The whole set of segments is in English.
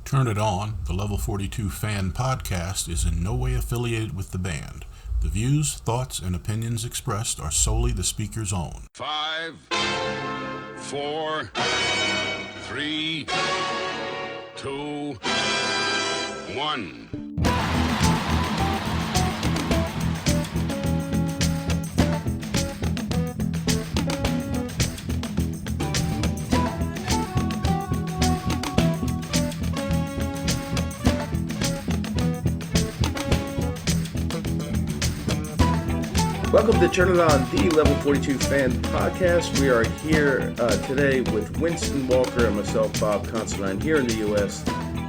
Turn It On, the Level 42 fan podcast, is in no way affiliated with the band. The views, thoughts, and opinions expressed are solely the speaker's own. 5, 4, 3, 2, 1. Welcome to Turn It On, the Level 42 fan podcast. We are here today with Winston Walker and myself, Bob Constantine, here in the U.S.,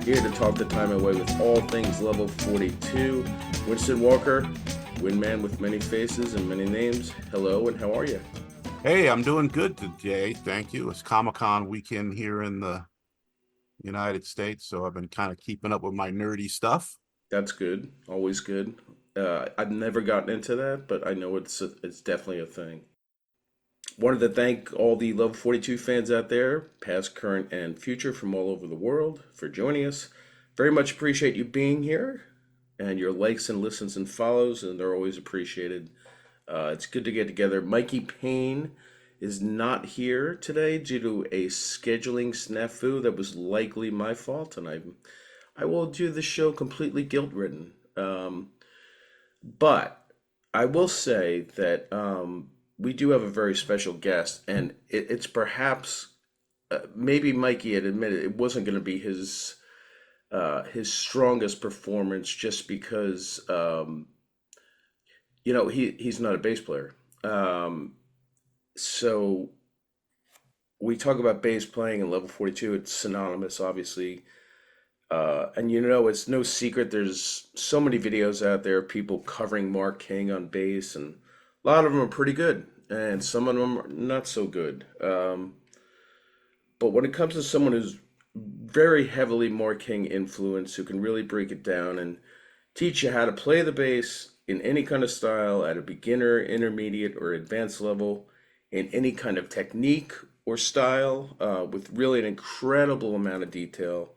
here to talk the time away with all things Level 42. Winston Walker, Windman with many faces and many names. Hello, and how are you? Hey, I'm doing good today. Thank you. It's Comic-Con weekend here in the United States, so I've been kind of keeping up with my nerdy stuff. That's good. Always good. I've never gotten into that, but I know it's definitely a thing. Wanted to thank all the Level 42 fans out there, past, current, and future from all over the world, for joining us. Very much appreciate you being here, and your likes and listens and follows, and they're always appreciated. It's good to get together. Mikey Payne is not here today due to a scheduling snafu that was likely my fault, and I will do the show completely guilt-ridden. But I will say that we do have a very special guest, and it's perhaps maybe Mikey had admitted it wasn't going to be his strongest performance, just because he's not a bass player. So we talk about bass playing in Level 42. It's synonymous, obviously. And it's no secret there's so many videos out there of people covering Mark King on bass, and a lot of them are pretty good, and some of them are not so good. But when it comes to someone who's very heavily Mark King influenced, who can really break it down and teach you how to play the bass in any kind of style at a beginner, intermediate, or advanced level, in any kind of technique or style, with really an incredible amount of detail.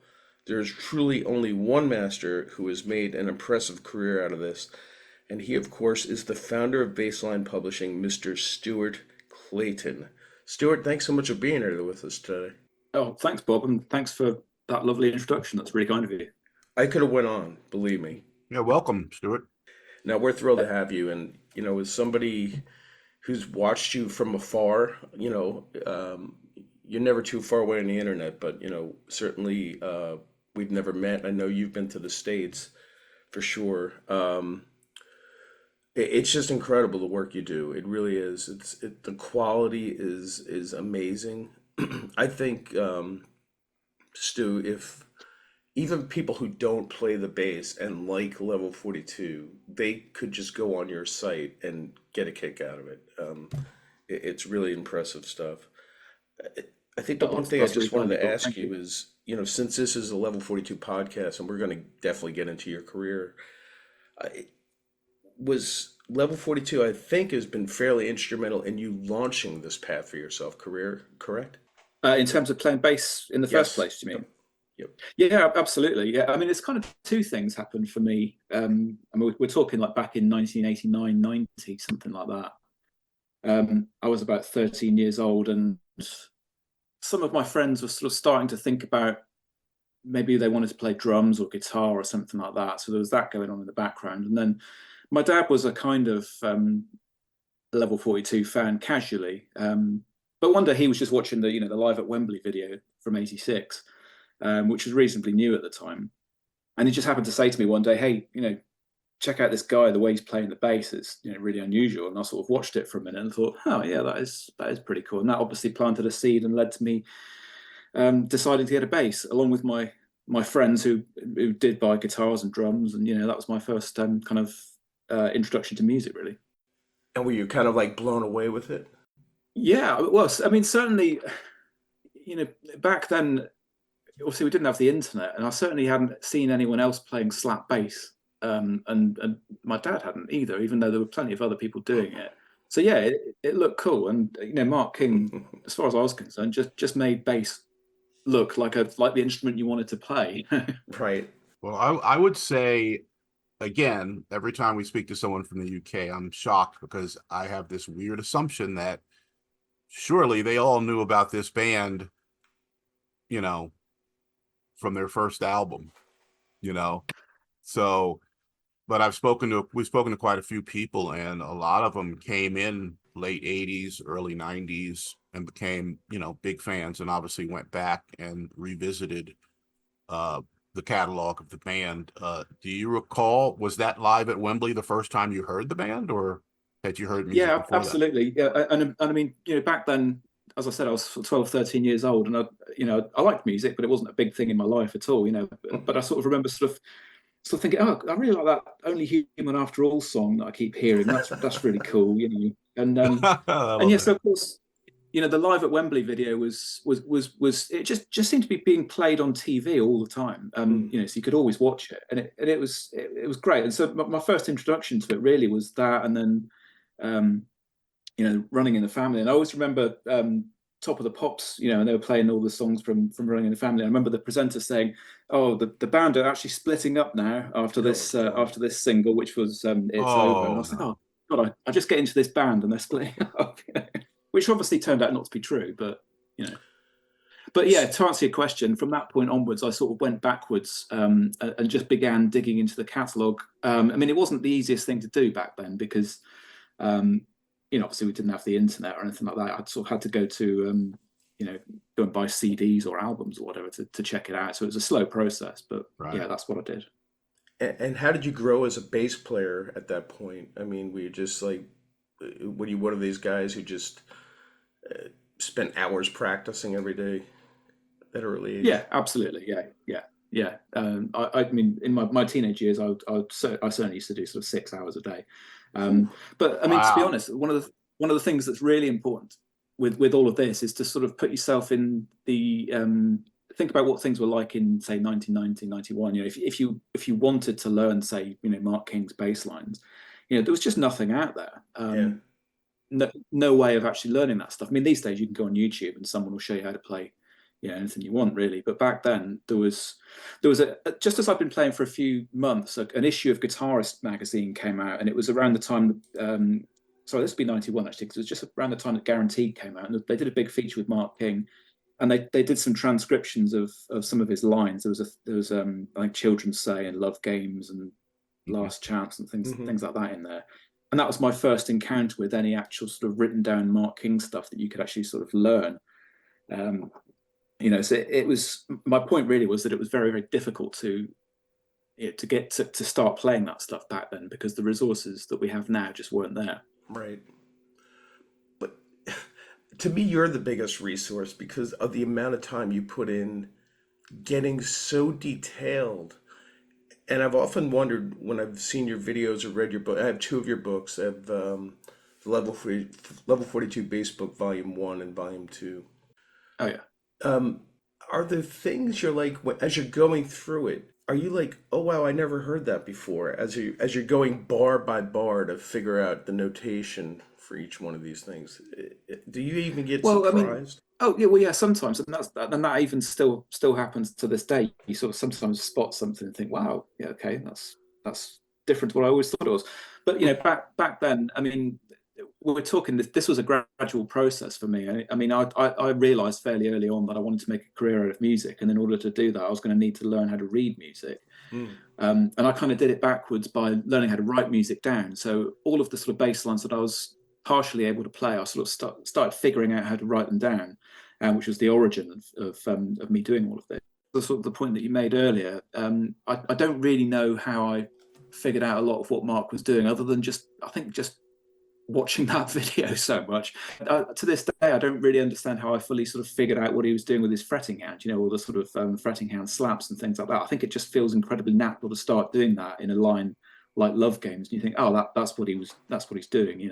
There's truly only one master who has made an impressive career out of this, and he, of course, is the founder of Bassline Publishing, Mr. Stuart Clayton. Stuart, thanks so much for being here with us today. Oh, thanks, Bob, and thanks for that lovely introduction. That's really kind of you. I could have went on, believe me. Yeah, welcome, Stuart. Now, we're thrilled to have you, and, as somebody who's watched you from afar, you're never too far away on the internet, but, certainly... we've never met. I know you've been to the States for sure. It's just incredible the work you do. It really is. The quality is amazing. I think, Stu, if even people who don't play the bass and like Level 42, they could just go on your site and get a kick out of it. It's really impressive stuff. I think the one thing I just wanted to ask you is, since this is a Level 42 podcast, and we're going to definitely get into your career, was Level 42, I think, has been fairly instrumental in you launching this path for yourself career, correct? In terms of playing bass in the first place, you mean? Yep. Yeah, absolutely. Yeah, I mean, it's kind of two things happened for me. We're talking like back in 1989, 90, something like that. I was about 13 years old, and some of my friends were sort of starting to think about maybe they wanted to play drums or guitar or something like that. So there was that going on in the background. And then my dad was a kind of Level 42 fan casually. But one day he was just watching the Live at Wembley video from '86, which was reasonably new at the time. And he just happened to say to me one day, hey, check out this guy, the way he's playing the bass. It's really unusual. And I sort of watched it for a minute and thought, oh yeah, that is pretty cool. And that obviously planted a seed and led to me deciding to get a bass, along with my friends who did buy guitars and drums. And that was my first kind of introduction to music, really. And were you kind of like blown away with it? Yeah, it was. I mean, certainly, back then, obviously we didn't have the internet, and I certainly hadn't seen anyone else playing slap bass. And my dad hadn't either, even though there were plenty of other people doing it. So yeah, it looked cool. And Mark King, as far as I was concerned, just made bass look like the instrument you wanted to play. Right. Well, I would say, again, every time we speak to someone from the UK, I'm shocked because I have this weird assumption that surely they all knew about this band, you know, from their first album, you know. So, but we've spoken to quite a few people, and a lot of them came in late 80s, early 90s and became, big fans, and obviously went back and revisited uh the catalog of the band. Do you recall, was that live at Wembley the first time you heard the band, or had you heard music Yeah, before that? absolutely. Yeah, and I mean, back then, as I said, I was 12, 13 years old, and I liked music, but it wasn't a big thing in my life at all. But I sort of remember sort of thinking, oh, I really like that "Only Human After All" song that I keep hearing. That's really cool. I And love yeah, that. so of course, the Live at Wembley video was it just seemed to be being played on TV all the time. So you could always watch it, and it was great. And so my first introduction to it really was that, and then um, Running in the Family. And I always remember Top of the Pops, and they were playing all the songs from Running in the Family. I remember the presenter saying, "Oh, the band are actually splitting up now after Oh, this God. single, which was It's Over." And I Oh was like, no. "Oh God, I just get into this band and they're splitting up," which obviously turned out not to be true, but you know. But yeah, to answer your question, from that point onwards, I sort of went backwards and just began digging into the catalogue. I mean, it wasn't the easiest thing to do back then because um, obviously we didn't have the internet or anything like that. I sort of had to go to, go and buy CDs or albums or whatever to check it out. So it was a slow process, but Right. yeah, that's what I did. And how did you grow as a bass player at that point? I mean, were you just like, were you one of these guys who just spent hours practicing every day at an early age? Yeah, absolutely. Yeah, yeah, yeah. I mean, in my teenage years, I certainly used to do sort of 6 hours a day. Whew. But I mean, to be Wow. honest, one of the things that's really important with all of this is to sort of put yourself in the think about what things were like in, say, 1990, 91. If you wanted to learn, say, Mark King's bass lines, there was just nothing out there. Yeah. No way of actually learning that stuff. I mean, these days you can go on YouTube and someone will show you how to play, anything you want really. But back then there was a just as I've been playing for a few months, an issue of Guitarist magazine came out, and it was around the time. Sorry, this would be 91 actually, because it was just around the time that Guaranteed came out, and they did a big feature with Mark King, and they did some transcriptions of some of his lines. There was I think Children's Say and Love Games and Mhm. Last Chance and things Hmm. things like that in there. And that was my first encounter with any actual sort of written down Mark King stuff that you could actually sort of learn. Um, so it was, my point really was that it was very, very difficult to get to start playing that stuff back then, because the resources that we have now just weren't there. Right. But to me, you're the biggest resource because of the amount of time you put in getting so detailed. And I've often wondered when I've seen your videos or read your book. I have two of your books. I have the Level 42 Bass Book Volume 1 and Volume 2. Oh yeah. Um, are there things you're like as you're going through it? Are you like, oh wow, I never heard that before? As you're going bar by bar to figure out the notation for each one of these things, do you even get Well, I mean, surprised? oh yeah, well yeah, sometimes, and that even still happens to this day. You sort of sometimes spot something and think, wow, yeah, okay, that's different to what I always thought it was. But back then, I mean, we're talking this was a gradual process for me. I mean, I realized fairly early on that I wanted to make a career out of music, and in order to do that, I was going to need to learn how to read music. Mm, And I kind of did it backwards by learning how to write music down. So all of the sort of bass lines that I was partially able to play, I sort of started figuring out how to write them down, which was the origin of me doing all of this. The sort of the point that you made earlier, I don't really know how I figured out a lot of what Mark was doing, other than I think just watching that video so much. To this day, I don't really understand how I fully sort of figured out what he was doing with his fretting hand, all the sort of fretting hand slaps and things like that. I think it just feels incredibly natural to start doing that in a line like Love Games. And you think, oh, that's what he's doing.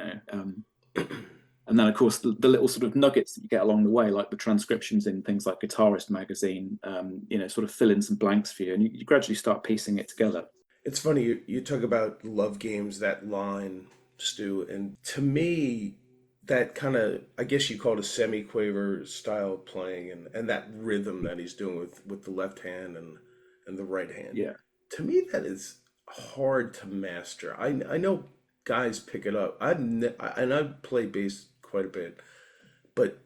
And then, of course, the little sort of nuggets that you get along the way, like the transcriptions in things like Guitarist magazine, sort of fill in some blanks for you, and you gradually start piecing it together. it's funny you talk about love games, that line, Stu, and to me, that kind of, I guess you call it a semi-quaver style of playing, and that rhythm that he's doing with the left hand and the right hand. Yeah. To me, that is hard to master. I know guys pick it up. And I've played bass quite a bit, but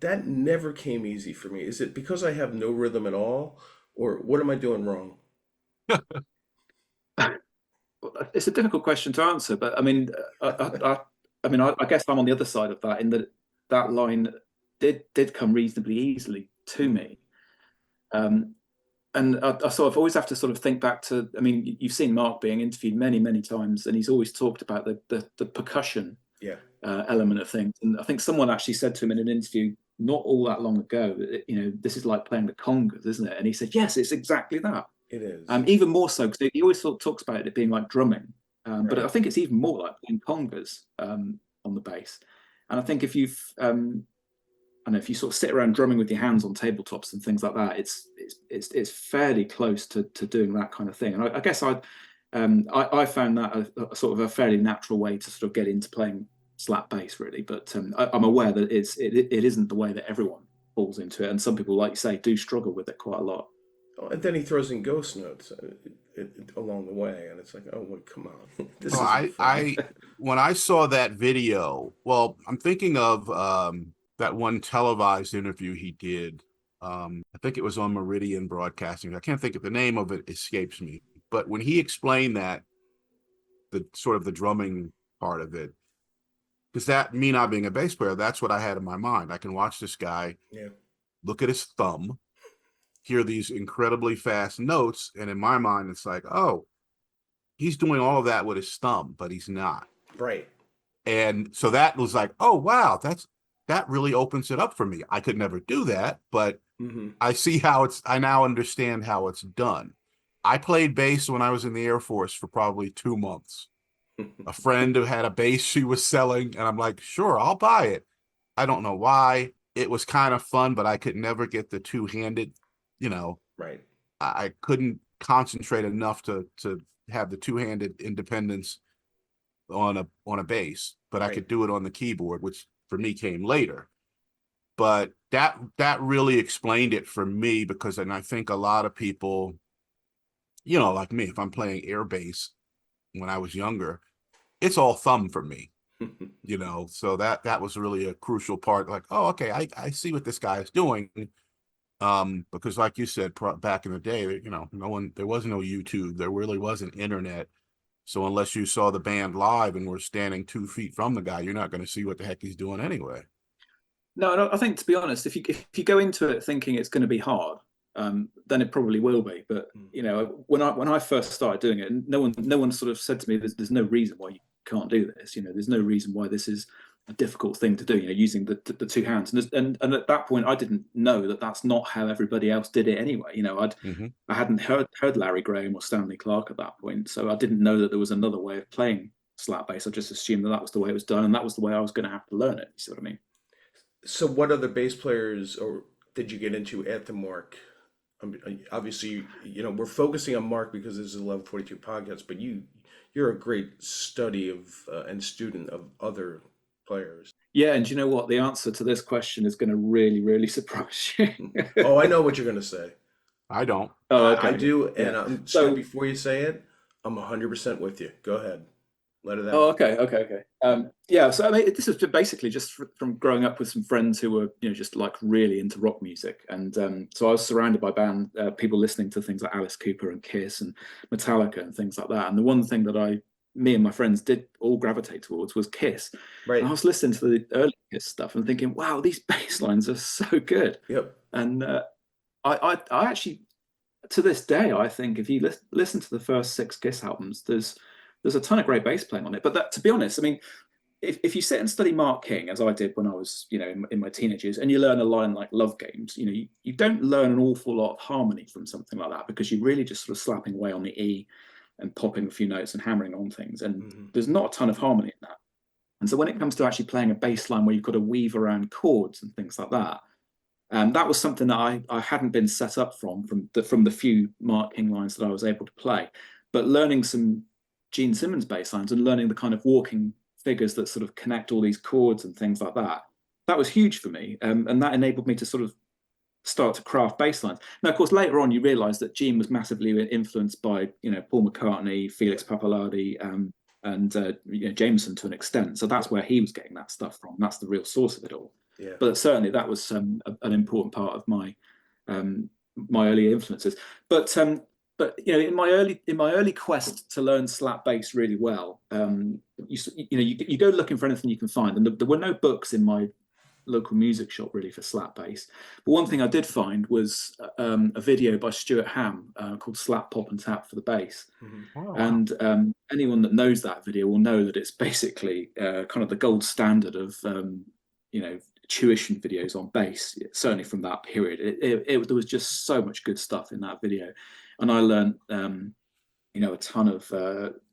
that never came easy for me. Is it because I have no rhythm at all, or what am I doing wrong? It's a difficult question to answer, but I mean, I guess I'm on the other side of that in that that line did come reasonably easily to me. Um, and I sort of always have to sort of think back to, I mean, you've seen Mark being interviewed many, many times, and he's always talked about the percussion Yeah, element of things. And I think someone actually said to him in an interview not all that long ago, this is like playing the congas, isn't it? And he said, yes, it's exactly that. it is. Even more so because he always sort of talks about it being like drumming, but I Right. think it's even more like playing congas on the bass. And I think if you've I know if you sort of sit around drumming with your hands on tabletops and things like that, it's fairly close to doing that kind of thing. And I guess I found that a sort of a fairly natural way to sort of get into playing slap bass, really. But I'm aware that it isn't the way that everyone falls into it, and some people, like you say, do struggle with it quite a lot. Oh, and then he throws in ghost notes along the way, and it's like, oh, wait, come on, this Well, isn't fun. I when I saw that video, well, I'm thinking of that one televised interview he did. I think it was on Meridian Broadcasting. I can't think of the name of it, escapes me. But when he explained that, the sort of the drumming part of it, because that me not being a bass player, that's what I had in my mind. I can watch this guy, Yeah, look at his thumb, hear these incredibly fast notes, and in my mind, it's like, oh, he's doing all of that with his thumb, but he's not. right. And so that was like, oh wow, that really opens it up for me. I could never do that, but Hmm. I see I now understand how it's done. I played bass when I was in the Air Force for probably 2 months. A friend who had a bass she was selling, and I'm like, sure, I'll buy it. I don't know why. It was kind of fun, but I could never get the two-handed, you know, Right. I couldn't concentrate enough to have the two-handed independence on a bass, but I Right. could do it on the keyboard, which for me came later. But that really explained it for me because, and I think a lot of people, like me, if I'm playing air bass when I was younger, it's all thumb for me, So that was really a crucial part. Like, oh, okay, I see what this guy is doing. Because like you said, back in the day, there was no YouTube, there really wasn't internet. So unless you saw the band live and were standing 2 feet from the guy, you're not going to see what the heck he's doing anyway. No, I think to be honest, if you go into it thinking it's going to be hard, then it probably will be. But when I first started doing it, no one sort of said to me, "There's no reason why you can't do this. There's no reason why this is a difficult thing to do. Using the two hands." And at that point, I didn't know that that's not how everybody else did it anyway. I hadn't heard Larry Graham or Stanley Clarke at that point, so I didn't know that there was another way of playing slap bass. I just assumed that was the way it was done, and that was the way I was going to have to learn it. You see what I mean? So, what other bass players or did you get into at the Mark? Obviously, we're focusing on Mark because this is a Level 42 podcast, but you're a great study of and student of other players. Yeah, and you know what? The answer to this question is going to really, really surprise you. Oh, I know what you're going to say. I don't. Oh, I okay. do, and Yeah. I'm So, before you say it, I'm 100% with you. Go ahead, let it oh, out. okay. Yeah. So I mean, this is basically just from growing up with some friends who were, just like really into rock music, and so I was surrounded by people listening to things like Alice Cooper and Kiss and Metallica and things like that. And the one thing that me and my friends did all gravitate towards was Kiss. And I Right. was listening to the early Kiss stuff and thinking, wow, these bass lines are so good. Yep. And I actually, to this day, I think if you listen to the first 6 Kiss albums, there's a ton of great bass playing on it. But that, to be honest, I mean, if you sit and study Mark King, as I did when I was, in my teenage years, and you learn a line like Love Games, you don't learn an awful lot of harmony from something like that because you're really just sort of slapping away on the E and popping a few notes and hammering on things. And there's not a ton of harmony in that. And so when it comes to actually playing a bass line where you've got to weave around chords and things like that, that was something that I hadn't been set up from the few Mark King lines that I was able to play. But learning some Gene Simmons bass lines and learning the kind of walking figures that sort of connect all these chords and things like that. That was huge for me, and that enabled me to sort of start to craft bass lines. Now, of course, later on, you realise that Gene was massively influenced by, you know, Paul McCartney, Felix Pappalardi, and you know, Jameson to an extent. So that's where he was getting that stuff from. That's the real source of it all. Yeah. But certainly that was an important part of my my early influences. But you know, in my early quest to learn slap bass really well, you go looking for anything you can find, and there were no books in my local music shop really for slap bass. But one thing I did find was a video by Stuart Ham called "Slap, Pop and Tap for the Bass." Oh, wow. And anyone that knows that video will know that it's basically kind of the gold standard of you know, tuition videos on bass, certainly from that period. There was just so much good stuff in that video, and I learned you know, a ton of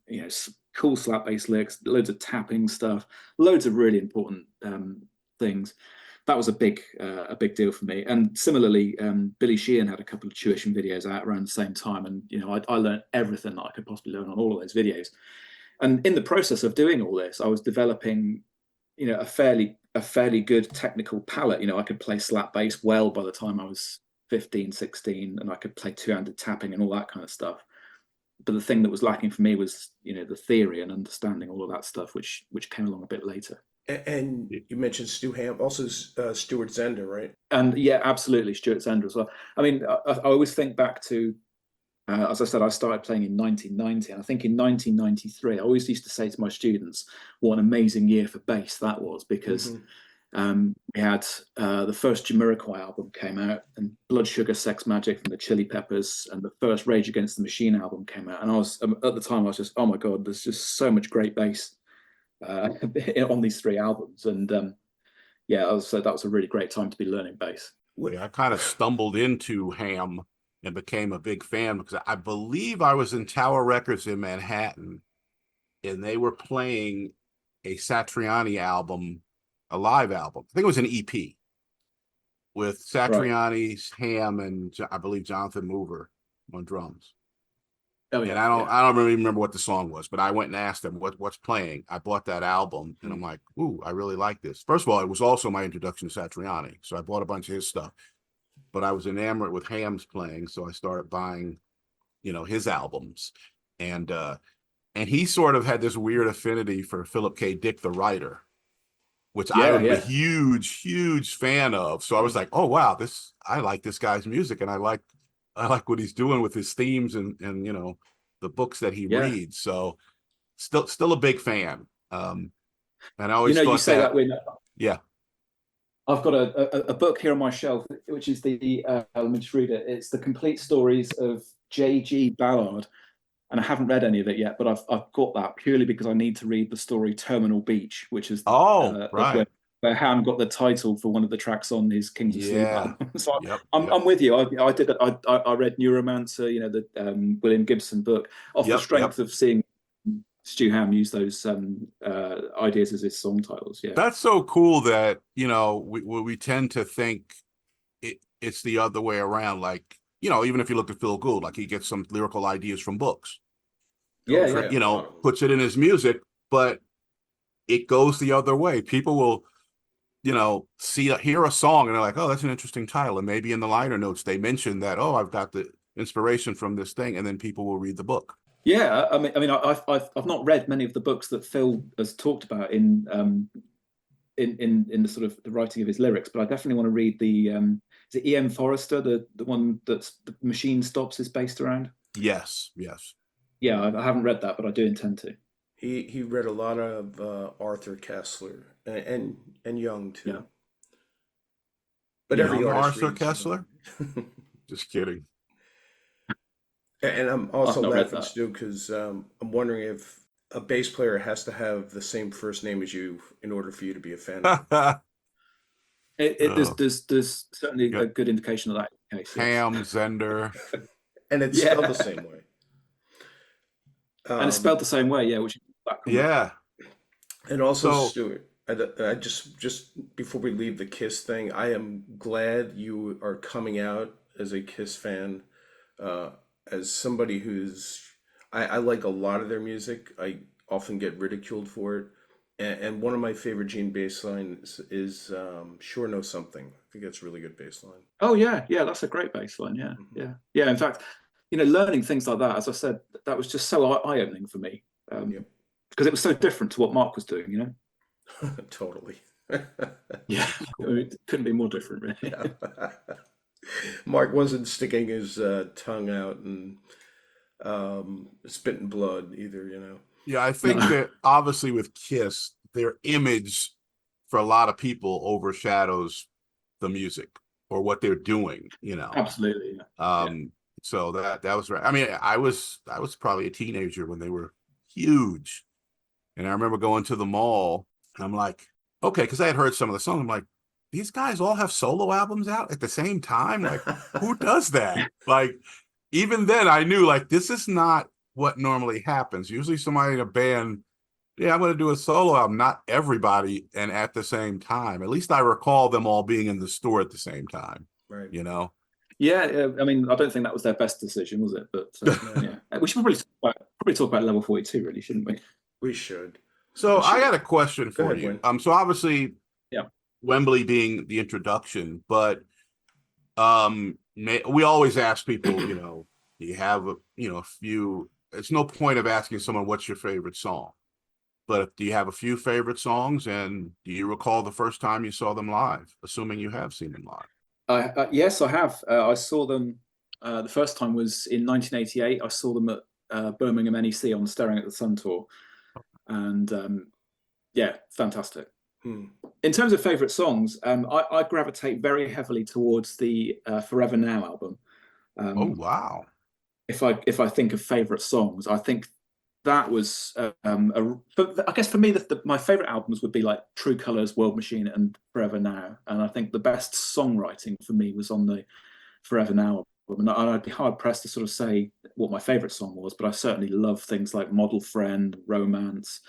you know, cool slap bass licks, loads of tapping stuff, loads of really important things. That was a big deal for me. And similarly, Billy Sheehan had a couple of tuition videos out around the same time, and you know, I learned everything that I could possibly learn on all of those videos. And in the process of doing all this, I was developing, you know, a fairly good technical palette. You know, I could play slap bass well by the time I was 15, 16, and I could play two-handed tapping and all that kind of stuff. But the thing that was lacking for me was, you know, the theory and understanding all of that stuff, which came along a bit later. And you mentioned Stu Ham, also Stuart Zender, right? And yeah, absolutely, Stuart Zender as well. I mean, I always think back to, as I said, I started playing in 1990, and I think in 1993, I always used to say to my students, what an amazing year for bass that was, because we had the first Jamiroquai album came out, and Blood Sugar Sex Magic from the Chili Peppers, and the first Rage Against the Machine album came out. And I was, at the time, I was just, oh my God, there's just so much great bass on these three albums. And yeah, so that was a really great time to be learning bass. Yeah, I kind of stumbled into Ham and became a big fan because I believe I was in Tower Records in Manhattan, and they were playing a Satriani album, a live album. I think it was an EP with Satriani's Ham and I believe Jonathan Mover on drums. Oh yeah, and I don't really remember what the song was, but I went and asked them what's playing. I bought that album, and I'm like, ooh, I really like this. First of all, it was also my introduction to Satriani, so I bought a bunch of his stuff. But I was enamored with Ham's playing, so I started buying, you know, his albums, and he sort of had this weird affinity for Philip K. Dick, the writer, which I am a huge fan of. So I was like, oh wow, I like this guy's music, and I like what he's doing with his themes and you know, the books that he reads. So still a big fan. And I always, you know, you say that when yeah, I've got a book here on my shelf, which is the let me just read it. It's the complete stories of J.G. Ballard, and I haven't read any of it yet, but I've got that purely because I need to read the story Terminal Beach, which is right, where Ham got the title for one of the tracks on his Kings of Sleep album. So I'm with you. I read Neuromancer, you know, the William Gibson book, off the strength of seeing Stu Ham use those ideas as his song titles. Yeah, that's so cool that, you know, we tend to think it's the other way around. Like, you know, even if you look at Phil Gould, like he gets some lyrical ideas from books. You know, puts it in his music, but it goes the other way. People will, you know, hear a song and they're like, oh, that's an interesting title. And maybe in the liner notes, they mention that, oh, I've got the inspiration from this thing. And then people will read the book. Yeah. I mean, I've not read many of the books that Phil has talked about in the sort of the writing of his lyrics, but I definitely want to read the, is it E.M. Forrester, the one that's the Machine Stops is based around? Yes. Yeah, I haven't read that, but I do intend to. He read a lot of Arthur Kessler and Young too. Yeah. But every artist Arthur reads Kessler. Just kidding. And I'm also laughing, Stu, because I'm wondering if a bass player has to have the same first name as you in order for you to be a fan of it. There's certainly a good indication of that case. Ham, Zender. And it's spelled the same way. And it's spelled the same way, yeah. Which And also, Stuart, I just before we leave the Kiss thing, I am glad you are coming out as a Kiss fan. As somebody I like a lot of their music. I often get ridiculed for it, And one of my favorite Gene bass lines is Sure Know Something. I think that's a really good bass line. Oh yeah, yeah, that's a great baseline. Yeah, Hmm. yeah, yeah. In fact, learning things like that, as I said, that was just so eye-opening for me, Yep. because it was so different to what Mark was doing. Totally. Yeah, it couldn't be more different, really. Yeah. Mark wasn't sticking his tongue out and spitting blood either. Yeah, I No, think that obviously with Kiss, their image for a lot of people overshadows the music or what they're doing. absolutely. Yeah, Um, so that was right. I mean, I was probably a teenager when they were huge. And I remember going to the mall and I'm like, okay, because I had heard some of the songs. I'm like, these guys all have solo albums out at the same time. Like, who does that? Like, even then I knew like this is not what normally happens. Usually somebody in a band, yeah, I'm gonna do a solo album, not everybody and at the same time. At least I recall them all being in the store at the same time, Right. you know? yeah. I mean, I don't think that was their best decision, was it? But No, yeah, we should probably talk about level 42, really, shouldn't we? we should. So We I should. got a question Go for ahead, you. Gwen. So obviously Yeah. Wembley being the introduction, but we always ask people, do you have a few, it's no point of asking someone what's your favorite song, but do you have a few favorite songs, and do you recall the first time you saw them live, assuming you have seen them live? Yes, I have. I saw them. The first time was in 1988. I saw them at Birmingham NEC on the Staring at the Sun tour, and yeah, fantastic. Hmm. In terms of favorite songs, I gravitate very heavily towards the Forever Now album. Oh, Um, wow. if I think of favorite songs, I think that was but I guess for me my favorite albums would be like True Colors, World Machine, and Forever Now. And I think the best songwriting for me was on the Forever Now album. And I'd be hard pressed to sort of say what my favorite song was, but I certainly love things like Model Friend, Romance,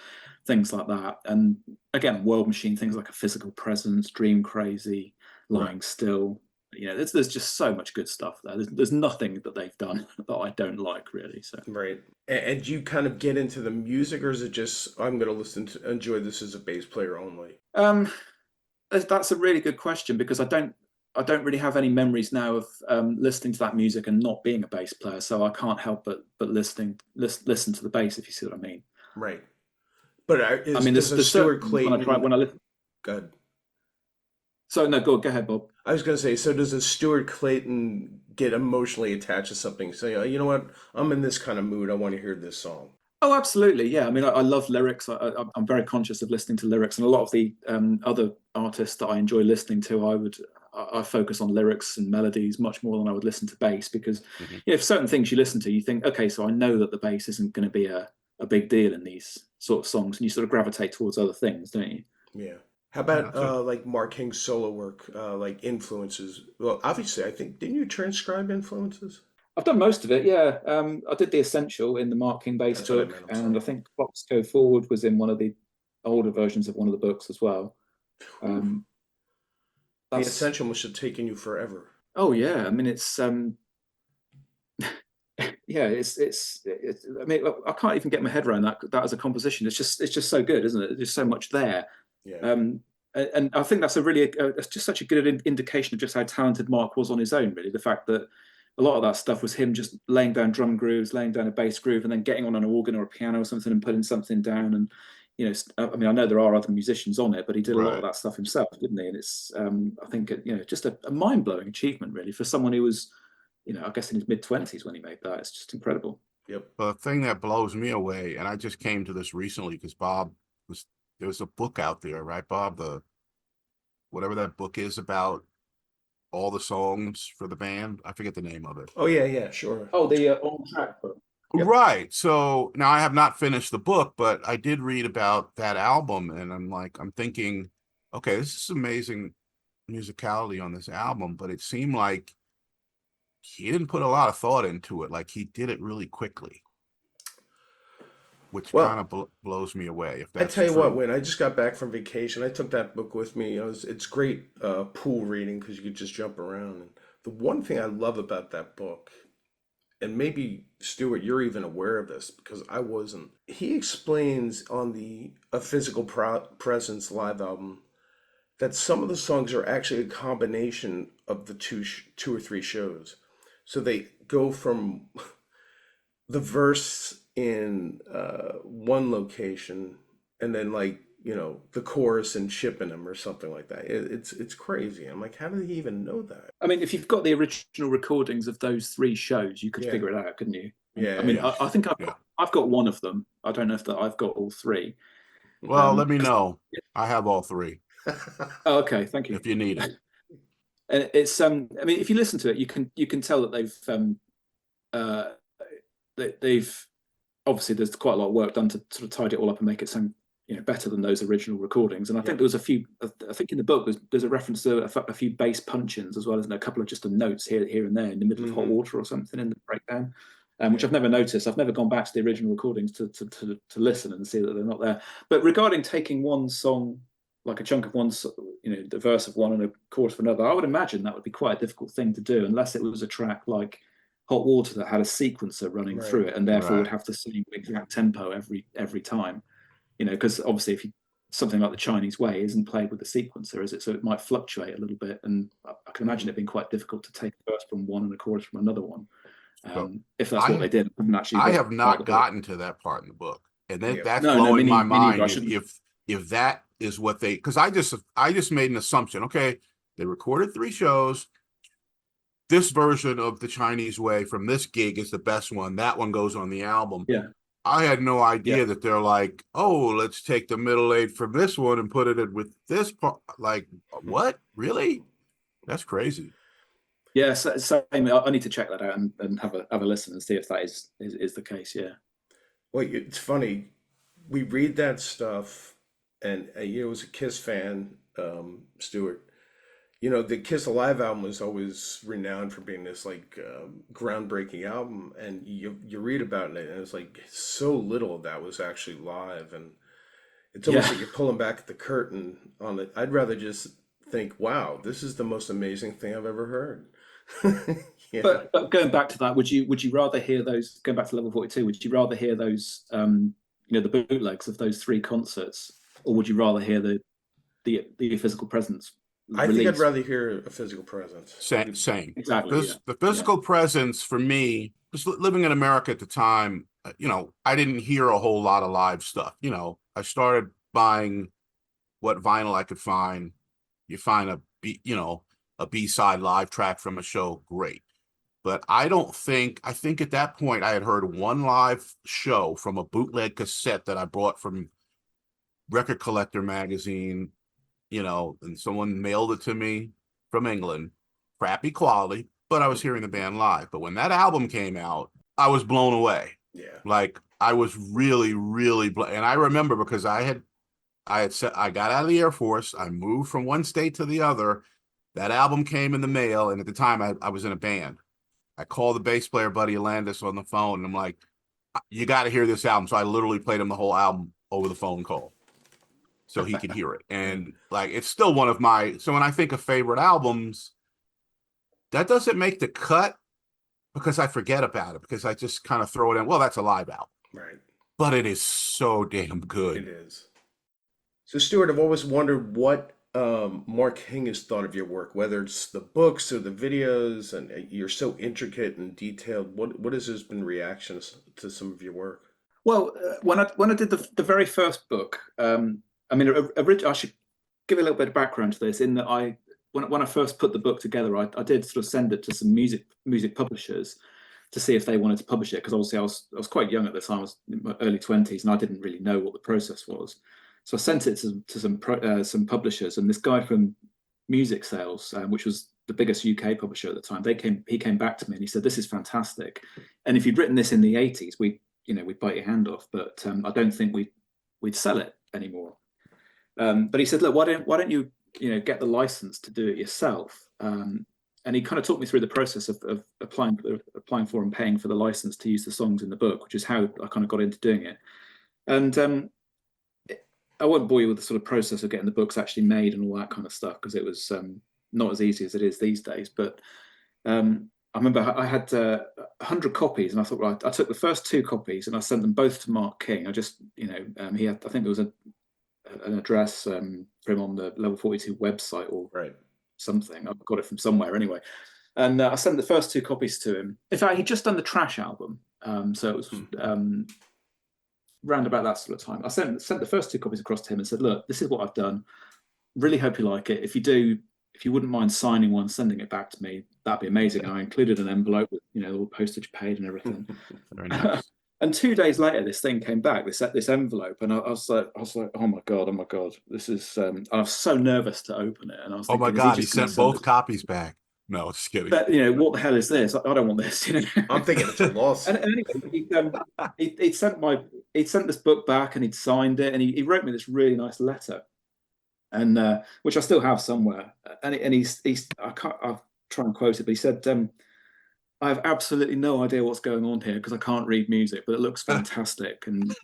things like that. And again, World Machine, things like A Physical Presence, Dream Crazy, Right. Lying Still. There's just so much good stuff there. There's nothing that they've done that I don't like, really. So Right. And do you kind of get into the music, or is it just I'm going to enjoy this as a bass player only? um, that's a really good question, because I don't really have any memories now of listening to that music and not being a bass player. So I can't help but listen to the bass, if you see what I mean. Right. But I mean, does there's a there's certain Stuart things when I Clayton? listen. Good. So no, go ahead, Bob. I was going to say, so does a Stuart Clayton get emotionally attached to something? Say, you know what? I'm in this kind of mood. I want to hear this song. Oh, absolutely. Yeah. I mean, I love lyrics. I'm very conscious of listening to lyrics, and a lot of the other artists that I enjoy listening to, I focus on lyrics and melodies much more than I would listen to bass, because Mhm. if certain things you listen to, you think, okay, so I know that the bass isn't going to be a big deal in these sort of songs, and you sort of gravitate towards other things, don't you? Yeah. How Yeah, about like Mark King's solo work, like influences? Well, obviously, I think didn't you transcribe influences? I've done most of it. Yeah. I did the Essential in the Mark King bass That's what I book, meant. I'm and I sorry. think Clocks Go Forward was in one of the older versions of one of the books as well. Whew. Um, The that's Essential must have taken you forever. Oh yeah. I mean, it's yeah, I mean, I can't even get my head around that as a composition. It's just so good, isn't it? There's so much there. Yeah. And I think that's just such a good indication of just how talented Mark was on his own. Really, the fact that a lot of that stuff was him just laying down drum grooves, laying down a bass groove, and then getting on an organ or a piano or something and putting something down. And I mean, I know there are other musicians on it, but he did a lot of Right. that stuff himself, didn't he? And it's, I think, just a mind blowing achievement, really, for someone who was, I guess in his mid 20s when he made that. It's just incredible. Yep. The thing that blows me away, and I just came to this recently because there's a book out there, right, Bob? Whatever that book is about all the songs for the band. I forget the name of it. Oh yeah, yeah, sure. Oh, the on track book. Yep. Right. So now I have not finished the book, but I did read about that album, and I'm thinking, okay, this is amazing musicality on this album, but it seemed like he didn't put a lot of thought into it. Like he did it really quickly, which kind Well, of blows me away if I that's tell you what, true. when I just got back from vacation, I took that book with me. It's great pool reading because you could just jump around. And the one thing I love about that book, and maybe Stuart, you're even aware of this because I wasn't. He explains on the A Physical Presence live album that some of the songs are actually a combination of the two or three shows. So they go from the verse in one location, and then like the chorus in Chippenham or something like that. It's crazy. I'm like, how did he even know that? I mean, if you've got the original recordings of those three shows, you could Yeah, figure it out, couldn't you? yeah, I mean, yeah. I think Yeah. I've got one of them. I don't know if that I've got all three. Well, let me 'Cause- know. I have all three oh, okay, thank you. if you need it. And it's I mean, if you listen to it, you can tell that uh, they've obviously there's quite a lot of work done to sort of tidy it all up and make it sound better than those original recordings. And I think there was a few. I think in the book there's a reference to a few bass punch-ins as well as a couple of just notes here and there in the middle of Hot Water or something in the breakdown, which I've never noticed. I've never gone back to the original recordings to listen and see that they're not there. But regarding taking one song, like a chunk of one, the verse of one and a chorus of another, I would imagine that would be quite a difficult thing to do unless it was a track like Hot Water that had a sequencer running Right. through it and therefore would Right. have the same exact tempo every time. Because obviously if something like the Chinese Way isn't played with a sequencer, is it? So it might fluctuate a little bit, and I can imagine it being quite difficult to take a verse from one and a chorus from another one. So If that's what they did, I have not gotten to that part in the book, and then Yeah. that's No, blowing my me neither. mind. If that is what they, because I just made an assumption. Okay, they recorded 3 shows. This version of the Chinese Way from this gig is the best one. That one goes on the album. Yeah. I had no idea that they're like, oh, let's take the middle 8 from this one and put it in with this part. Like, what? Really? That's crazy. Yeah, same. I need to check that out and have a listen and see if that is the case. Yeah. Well, it's funny. We read that stuff, and as a Kiss fan, Stuart, the Kiss Alive album was always renowned for being this like groundbreaking album, and you read about it, and it's like so little of that was actually live, and it's almost like you're pulling back the curtain on it. I'd rather just think, wow, this is the most amazing thing I've ever heard. Yeah. But going back to that, would you rather hear those? Going back to Level 42, would you rather hear those? The bootlegs of those 3 concerts, or would you rather hear the Physical Presence? I think I'd rather hear A Physical Presence. Same. Exactly. The physical presence for me, just living in America at the time, I didn't hear a whole lot of live stuff. I started buying what vinyl I could find. You find a B-side live track from a show, great. But I think at that point I had heard one live show from a bootleg cassette that I bought from Record Collector magazine, and someone mailed it to me from England, crappy quality, but I was hearing the band live. But when that album came out, I was blown away. Yeah. Like I was really, really, and I remember because I got out of the Air Force, I moved from one state to the other. That album came in the mail, and at the time I was in a band. I called the bass player, Buddy Landis, on the phone, and I'm like, you got to hear this album. So I literally played him the whole album over the phone call so he could hear it. And like, it's still one of so when I think of favorite albums, that doesn't make the cut because I forget about it, because I just kind of throw it in. Well, that's a live album. Right. But it is so damn good. It is. So Stuart, I've always wondered what Mark Hing has thought of your work, whether it's the books or the videos, and you're so intricate and detailed. What has his been reactions to some of your work? Well, when I did the very first book, I should give a little bit of background to this. In that when I first put the book together, I did sort of send it to some music publishers to see if they wanted to publish it, because obviously I was quite young at the time. I was in my early 20s, and I didn't really know what the process was. So I sent it to some publishers, and this guy from Music Sales, which was the biggest UK publisher at the time, he came back to me and he said, "This is fantastic, and if you'd written this in the 80s, we'd bite your hand off, but I don't think we'd sell it anymore." But he said, "Look, why don't you get the license to do it yourself?" And he kind of talked me through the process of applying for and paying for the license to use the songs in the book, which is how I kind of got into doing it. And I won't bore you with the sort of process of getting the books actually made and all that kind of stuff, because it was not as easy as it is these days. But I remember I had 100 copies, and I thought, right, I took the first 2 copies and I sent them both to Mark King. I just, he had, I think there was an address for him on the Level 42 website or something. I've got it from somewhere anyway. And I sent the first 2 copies to him. In fact, he'd just done the Trash album, so it was round about that sort of time. I sent the first 2 copies across to him and said, look, this is what I've done. Really hope you like it. If you do, if you wouldn't mind signing one, sending it back to me, that'd be amazing. And I included an envelope with, all postage paid and everything. Very nice. And 2 days later, this thing came back. This envelope, and I was like, oh my god, this is. And I was so nervous to open it, and I was Oh thinking, my God, he sent both copies back. No, just kidding. But what the hell is this? I don't want this. I'm thinking it's a loss. And anyway, he'd sent this book back, and he'd signed it, and he wrote me this really nice letter, and which I still have somewhere. And he's I'll try and quote it, but he said, I have absolutely no idea what's going on here because I can't read music, but it looks fantastic. And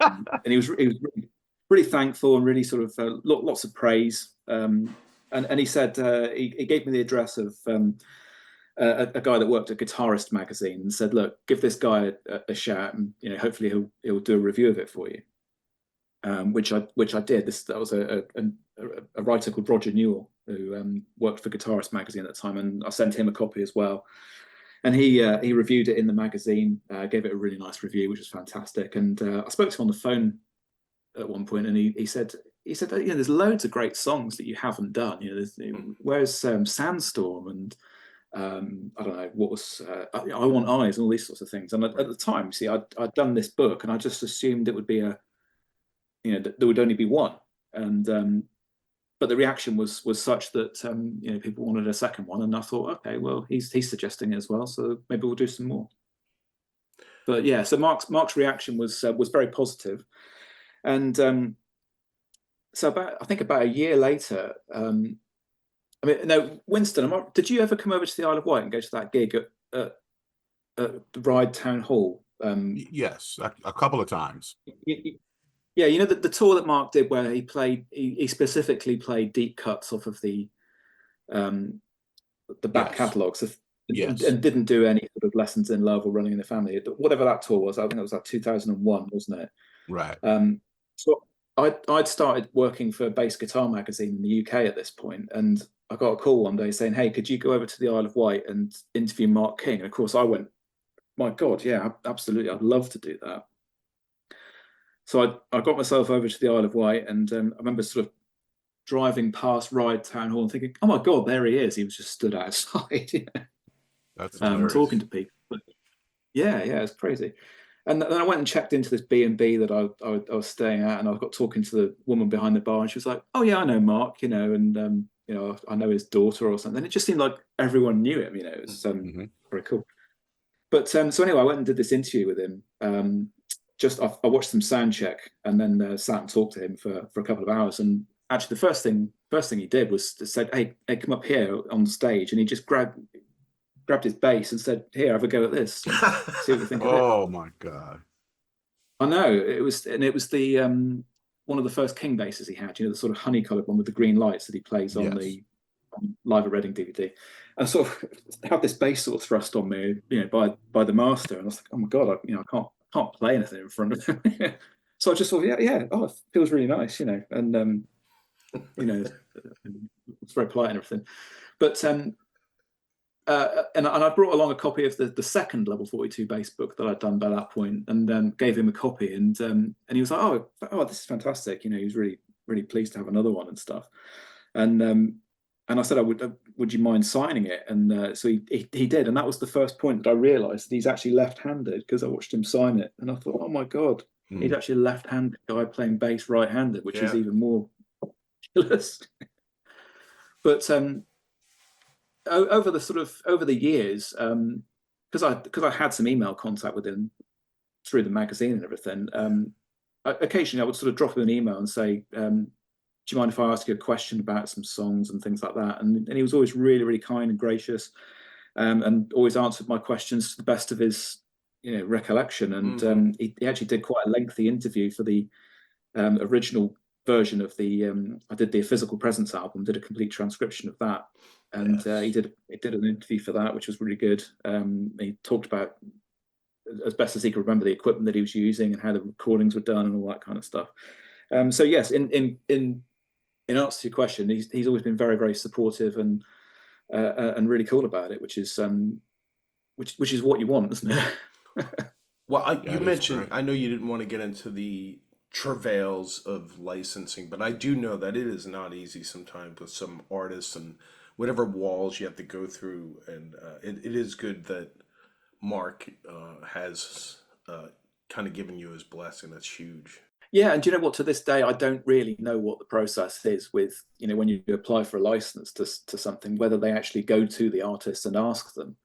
he was really thankful and really sort of lots of praise. And he said he gave me the address of a guy that worked at Guitarist magazine and said, look, give this guy a shout, and hopefully he'll do a review of it for you. Which I did. That was a writer called Roger Newell who worked for Guitarist magazine at the time, and I sent him a copy as well. And he reviewed it in the magazine, gave it a really nice review, which was fantastic. And I spoke to him on the phone at one point, and he said, there's loads of great songs that you haven't done. Where's Sandstorm and I don't know what was I Want Eyes and all these sorts of things. And at the time, you see, I'd done this book, and I just assumed it would be there would only be one. And but the reaction was such that people wanted a second one, and I thought, okay, well, he's suggesting it as well, so maybe we'll do some more. But yeah, so Mark's reaction was very positive, and so I think about a year later, Winston, did you ever come over to the Isle of Wight and go to that gig at the Ryde Town Hall? Yes, a couple of times. Yeah, the tour that Mark did, where he specifically played deep cuts off of the back catalogues, and didn't do any sort of Lessons in Love or Running in the Family, whatever that tour was. I think it was like 2001, wasn't it? Right. So I'd started working for Bass Guitar magazine in the UK at this point, and I got a call one day saying, "Hey, could you go over to the Isle of Wight and interview Mark King?" And of course, I went, "My God, yeah, absolutely, I'd love to do that." So I got myself over to the Isle of Wight, and I remember sort of driving past Ryde Town Hall and thinking, "Oh my God, there he is!" He was just stood outside, That's talking to people. But yeah, it's crazy. And then I went and checked into this B&B that I was staying at, and I got talking to the woman behind the bar, and she was like, "Oh yeah, I know Mark, and I know his daughter or something." It just seemed like everyone knew him, it was very cool. But so anyway, I went and did this interview with him. I watched some sound check, and then sat and talked to him for a couple of hours. And actually, the first thing he did was said, "Hey, come up here on stage," and he just grabbed his bass and said, "Here, have a go at this. See what you think of it." Oh my God! I know it was the one of the first King basses he had. The sort of honey-coloured one with the green lights that he plays on the Live at Reading DVD, and sort of had this bass sort of thrust on me, by the master, and I was like, "Oh my God, I can't play anything in front of him." So I just thought, it feels really nice, and it's very polite and everything. But and I brought along a copy of the second Level 42 bass book that I'd done by that point, and gave him a copy, and he was like, oh, this is fantastic. He was really, really pleased to have another one and stuff. And I said, would you mind signing it? And so he did. And that was the first point that I realized that he's actually left-handed, because I watched him sign it. And I thought, oh my God, he's actually a left-handed guy playing bass right-handed, which is even more ridiculous. But over the years, because I had some email contact with him through the magazine and everything, occasionally I would sort of drop him an email and say, "Do you mind if I ask you a question about some songs and things like that?" And he was always really, really kind and gracious, and always answered my questions to the best of his, recollection. And he actually did quite a lengthy interview for the original version of the I did the Physical Presence album, did a complete transcription of that, and Yes. he did an interview for that, which was really good. He talked about, as best as he could remember, the equipment that he was using and how the recordings were done and all that kind of stuff. So yes, in answer to your question, he's always been very, very supportive and really cool about it, which is what you want, isn't it? Well, you That is mentioned, correct. I know you didn't want to get into the travails of licensing, but I do know that it is not easy sometimes with some artists and whatever walls you have to go through. And it is good that Mark has kind of given you his blessing. That's huge. Yeah, and do you know what? To this day, I don't really know what the process is with, when you apply for a license to something, whether they actually go to the artist and ask them.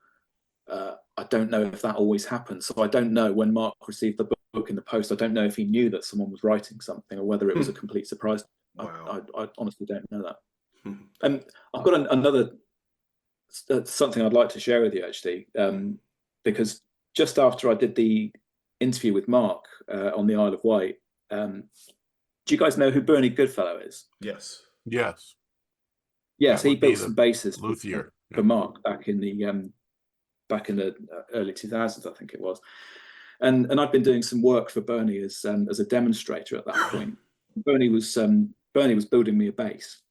I don't know if that always happens. So I don't know, when Mark received the book in the post, I don't know if he knew that someone was writing something or whether it was a complete surprise. Wow. I honestly don't know that. And I've got another something I'd like to share with you, actually, because just after I did the interview with Mark on the Isle of Wight, do you guys know who Bernie Goodfellow is? Yes. Yes. Yes, That he would be built the some basses luthier. for Mark back in the early 2000s, I think it was. And I'd been doing some work for Bernie as a demonstrator at that point. Bernie was building me a bass,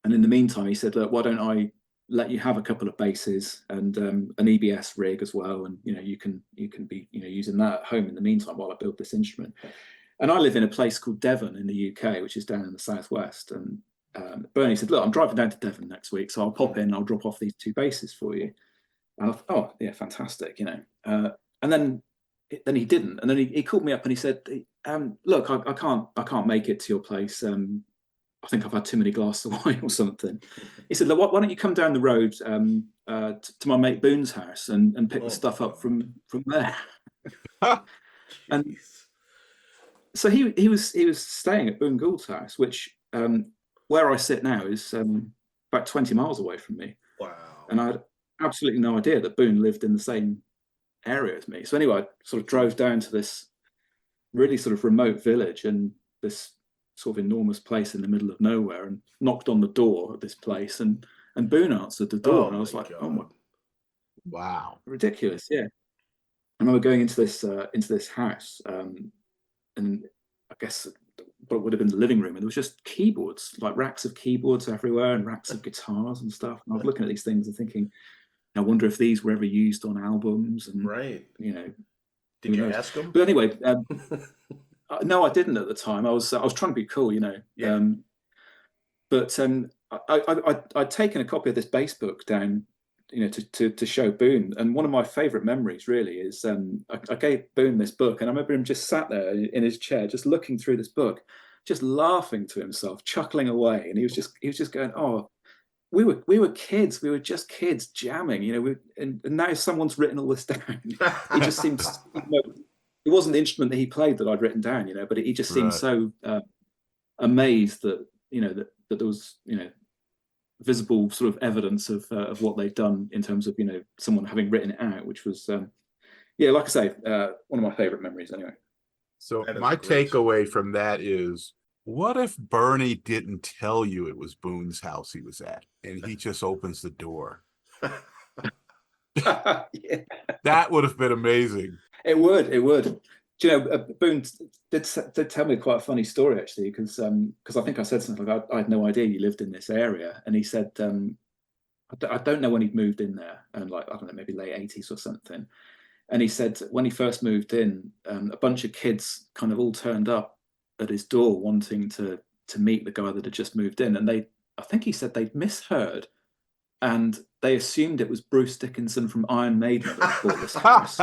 and in the meantime, he said, "Look, why don't I let you have a couple of basses and an EBS rig as well, and you can be using that at home in the meantime while I build this instrument." And I live in a place called Devon in the UK, which is down in the southwest. And Bernie said, "Look, I'm driving down to Devon next week, so I'll pop in, I'll drop off these two basses for you." And I thought, "Oh yeah, fantastic," And then he didn't, and then he called me up and he said, "Look, I can't make it to your place. I think I've had too many glasses of wine or something." He said, "Look, why don't you come down the road to my mate Boone's house and pick the stuff up from there?" And Jeez. so he was staying at Boone Gould's house, which where I sit now is about 20 miles away from me. Wow. And I had absolutely no idea that Boone lived in the same area as me. So anyway, I sort of drove down to this really sort of remote village and this sort of enormous place in the middle of nowhere, and knocked on the door of this place, and Boone answered the door, Oh and I was my like, God. "Oh my, Wow. ridiculous!" Yeah, I remember going into this house, and I guess what would have been the living room, and there was just keyboards, like racks of keyboards everywhere, and racks of guitars and stuff. And I was looking at these things and thinking, I wonder if these were ever used on albums, and Right. Did Did you ask him? But anyway, no, I didn't at the time. I was trying to be cool, Yeah. But I'd taken a copy of this bass book down, to show Boone. And one of my favourite memories really is I gave Boone this book, and I remember him just sat there in his chair, just looking through this book, just laughing to himself, chuckling away, and he was just going, "Oh, we were kids, we were just kids jamming, and now someone's written all this down." He just seems, it wasn't the instrument that he played that I'd written down, but he just seemed Right. so amazed that that there was visible sort of evidence of what they'd done in terms of someone having written it out, which was like I say, one of my favorite memories anyway. So That is my great. takeaway from that is, what if Bernie didn't tell you it was Boone's house he was at, and he just opens the door? Yeah, That would have been amazing. it would. Do you know, Boone did tell me quite a funny story, actually, because I think I said something like, I had no idea you lived in this area, and he said, I don't know when he'd moved in there, and like, I don't know, maybe late 80s or something. And he said when he first moved in, a bunch of kids kind of all turned up at his door wanting to meet the guy that had just moved in, and I think he said they'd misheard, and they assumed it was Bruce Dickinson from Iron Maiden that bought this house.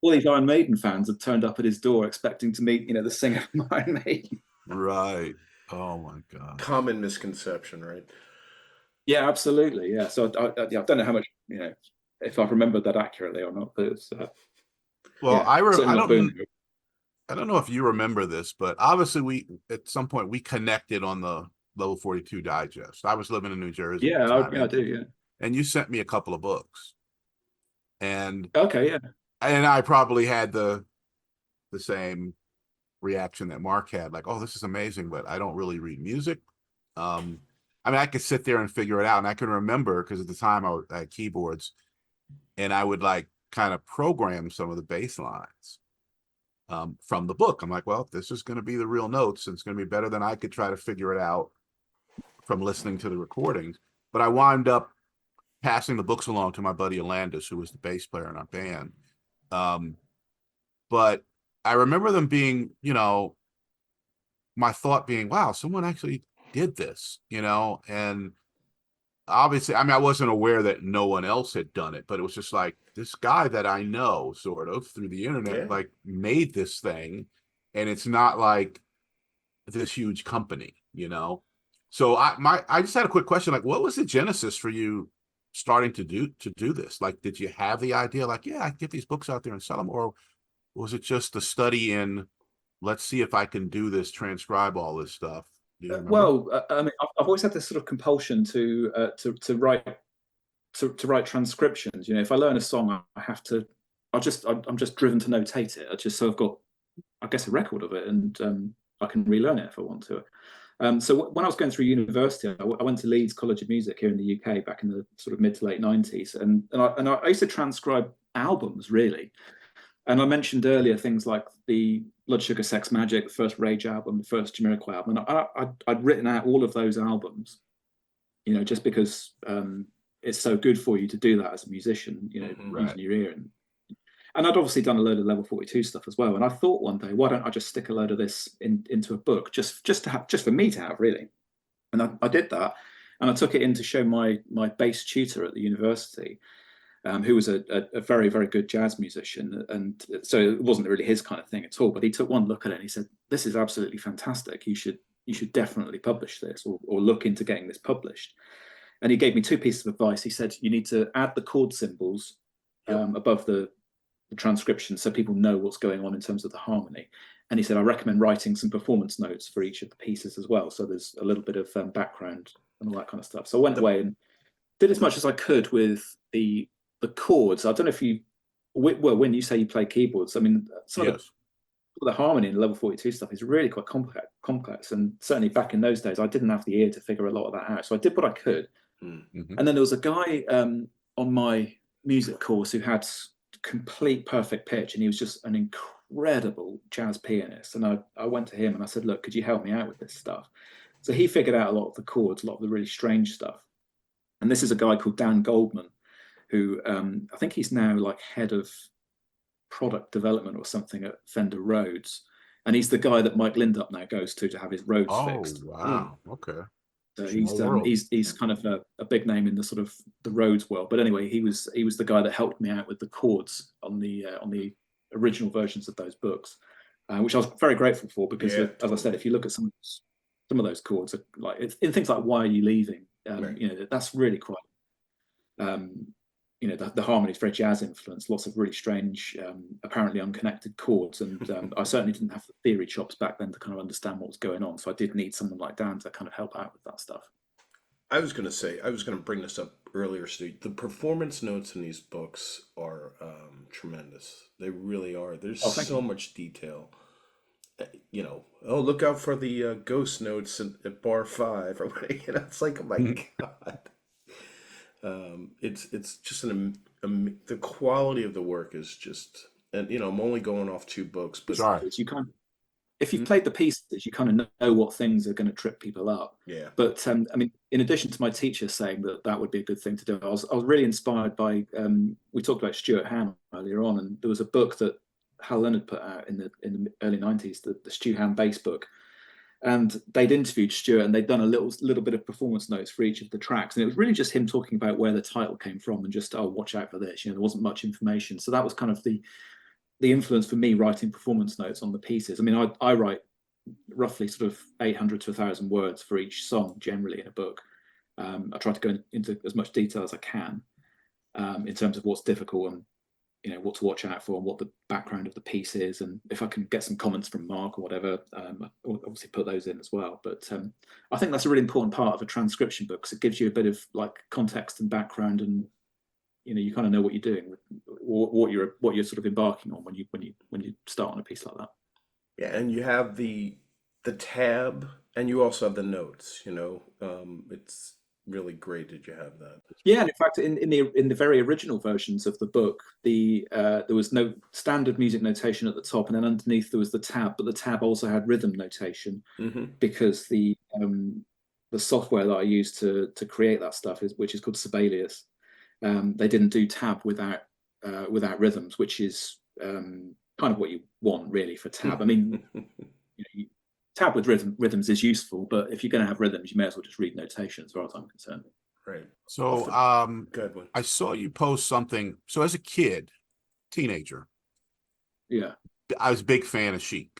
All these Iron Maiden fans had turned up at his door expecting to meet, the singer from Iron Maiden. Right. Oh my God. Common misconception, right? Yeah, absolutely. Yeah. So I don't know how much, if I remembered that accurately or not, but it's Well, yeah, I certainly not Boone. don't know if you remember this, but obviously we at some point we connected on the Level 42 Digest. I was living in New Jersey at the time, I do. Yeah. and you sent me a couple of books, and Okay. Yeah. I probably had the same reaction that Mark had, like, oh, this is amazing, but I don't really read music. I mean, I could sit there and figure it out, and I can remember, because at the time I had keyboards, and I would like kind of program some of the bass lines from the book. I'm like, well, this is going to be the real notes, and it's going to be better than I could try to figure it out from listening to the recordings. But I wound up passing the books along to my buddy Alandis, who was the bass player in our band. But I remember them being, you know, my thought being, wow, someone actually did this, you know, and obviously, I mean, I wasn't aware that no one else had done it, but it was just like, this guy that I know sort of through the internet, like, made this thing, and it's not like this huge company, you know? So I just had a quick question, like, what was the genesis for you starting to do this? Like, did you have the idea, like, yeah, I can get these books out there and sell them, or was it just a study in, let's see if I can do this, transcribe all this stuff? Well, I mean, I've always had this sort of compulsion to write transcriptions. You know, if I learn a song, I have to. I'm just driven to notate it. So I've got, I guess, a record of it, and I can relearn it if I want to. So when I was going through university, I went to Leeds College of Music here in the UK back in the sort of mid to late 90s, and I used to transcribe albums, really. And I mentioned earlier things like the Blood Sugar Sex Magic, the first Rage album, the first Jamiroquai album, and I'd written out all of those albums, you know, just because it's so good for you to do that as a musician, you know, using your ear. And I'd obviously done a load of level 42 stuff as well. And I thought one day, why don't I just stick a load of this into a book, just for me to have, really. And I did that, and I took it in to show my bass tutor at the university, who was a very, very good jazz musician. And so it wasn't really his kind of thing at all, but he took one look at it and he said, this is absolutely fantastic. You should definitely publish this, or look into getting this published. And he gave me two pieces of advice. He said, you need to add the chord symbols above the transcription so people know what's going on in terms of the harmony. And he said, I recommend writing some performance notes for each of the pieces as well, so there's a little bit of background and all that kind of stuff. So I went away and did as much as I could with the chords. I don't know if you, well, when you say you play keyboards, I mean, some of the harmony in level 42 stuff is really quite complex, and certainly back in those days I didn't have the ear to figure a lot of that out, so I did what I could. And then there was a guy on my music course who had complete perfect pitch, and he was just an incredible jazz pianist, and I went to him and I said, look, could you help me out with this stuff? So he figured out a lot of the chords, a lot of the really strange stuff. And this is a guy called Dan Goldman, who I think he's now like head of product development or something at Fender Rhodes, and he's the guy that Mike Lindup now goes to have his Rhodes fixed. Wow. Okay. So he's kind of a big name in the sort of the Rhodes world. But anyway, he was the guy that helped me out with the chords on the original versions of those books, which I was very grateful for, because as I said, if you look at some of those chords, like in things like Why Are You Leaving, you know, that's really quite you know, the harmony is very jazz influenced, lots of really strange, apparently unconnected chords. And I certainly didn't have the theory chops back then to kind of understand what was going on. So I did need someone like Dan to kind of help out with that stuff. I was going to bring this up earlier, Stu. The performance notes in these books are tremendous. They really are. There's so much detail. You know, oh, look out for the ghost notes at bar 5 or whatever. You know, it's like, oh my God. It's just the quality of the work is just, and you know, I'm only going off 2 books, but you can't, if you've played the pieces, you kind of know what things are going to trip people up. Yeah. But I mean, in addition to my teacher saying that would be a good thing to do, I was really inspired by we talked about Stuart Ham earlier on, and there was a book that Hal Leonard put out in the early 90s, the Stu Ham bass book. And they'd interviewed Stuart, and they'd done a little bit of performance notes for each of the tracks, and it was really just him talking about where the title came from, and just, oh, watch out for this. You know, there wasn't much information, so that was kind of the influence for me writing performance notes on the pieces. I mean, I write roughly sort of 800 to 1,000 words for each song generally in a book. I try to go into as much detail as I can in terms of what's difficult, and you know, what to watch out for, and what the background of the piece is, and if I can get some comments from Mark or whatever, I'll obviously put those in as well. But I think that's a really important part of a transcription book, because it gives you a bit of like context and background, and you know, you kind of know what you're doing, what you're sort of embarking on when you start on a piece like that. Yeah, and you have the tab, and you also have the notes. It's really great that you have that. Yeah, and in fact, in the very original versions of the book, there was no standard music notation at the top, and then underneath there was the tab, but the tab also had rhythm notation Hmm. because the software that I used to create that stuff which is called Sibelius. They didn't do tab without rhythms, which is kind of what you want really for tab. I mean, tab with rhythms is useful, but if you're going to have rhythms, you may as well just read notation, as far as I'm concerned. Right. So Good one. I saw you post something. So as a kid, teenager, Yeah. I was a big fan of Chic,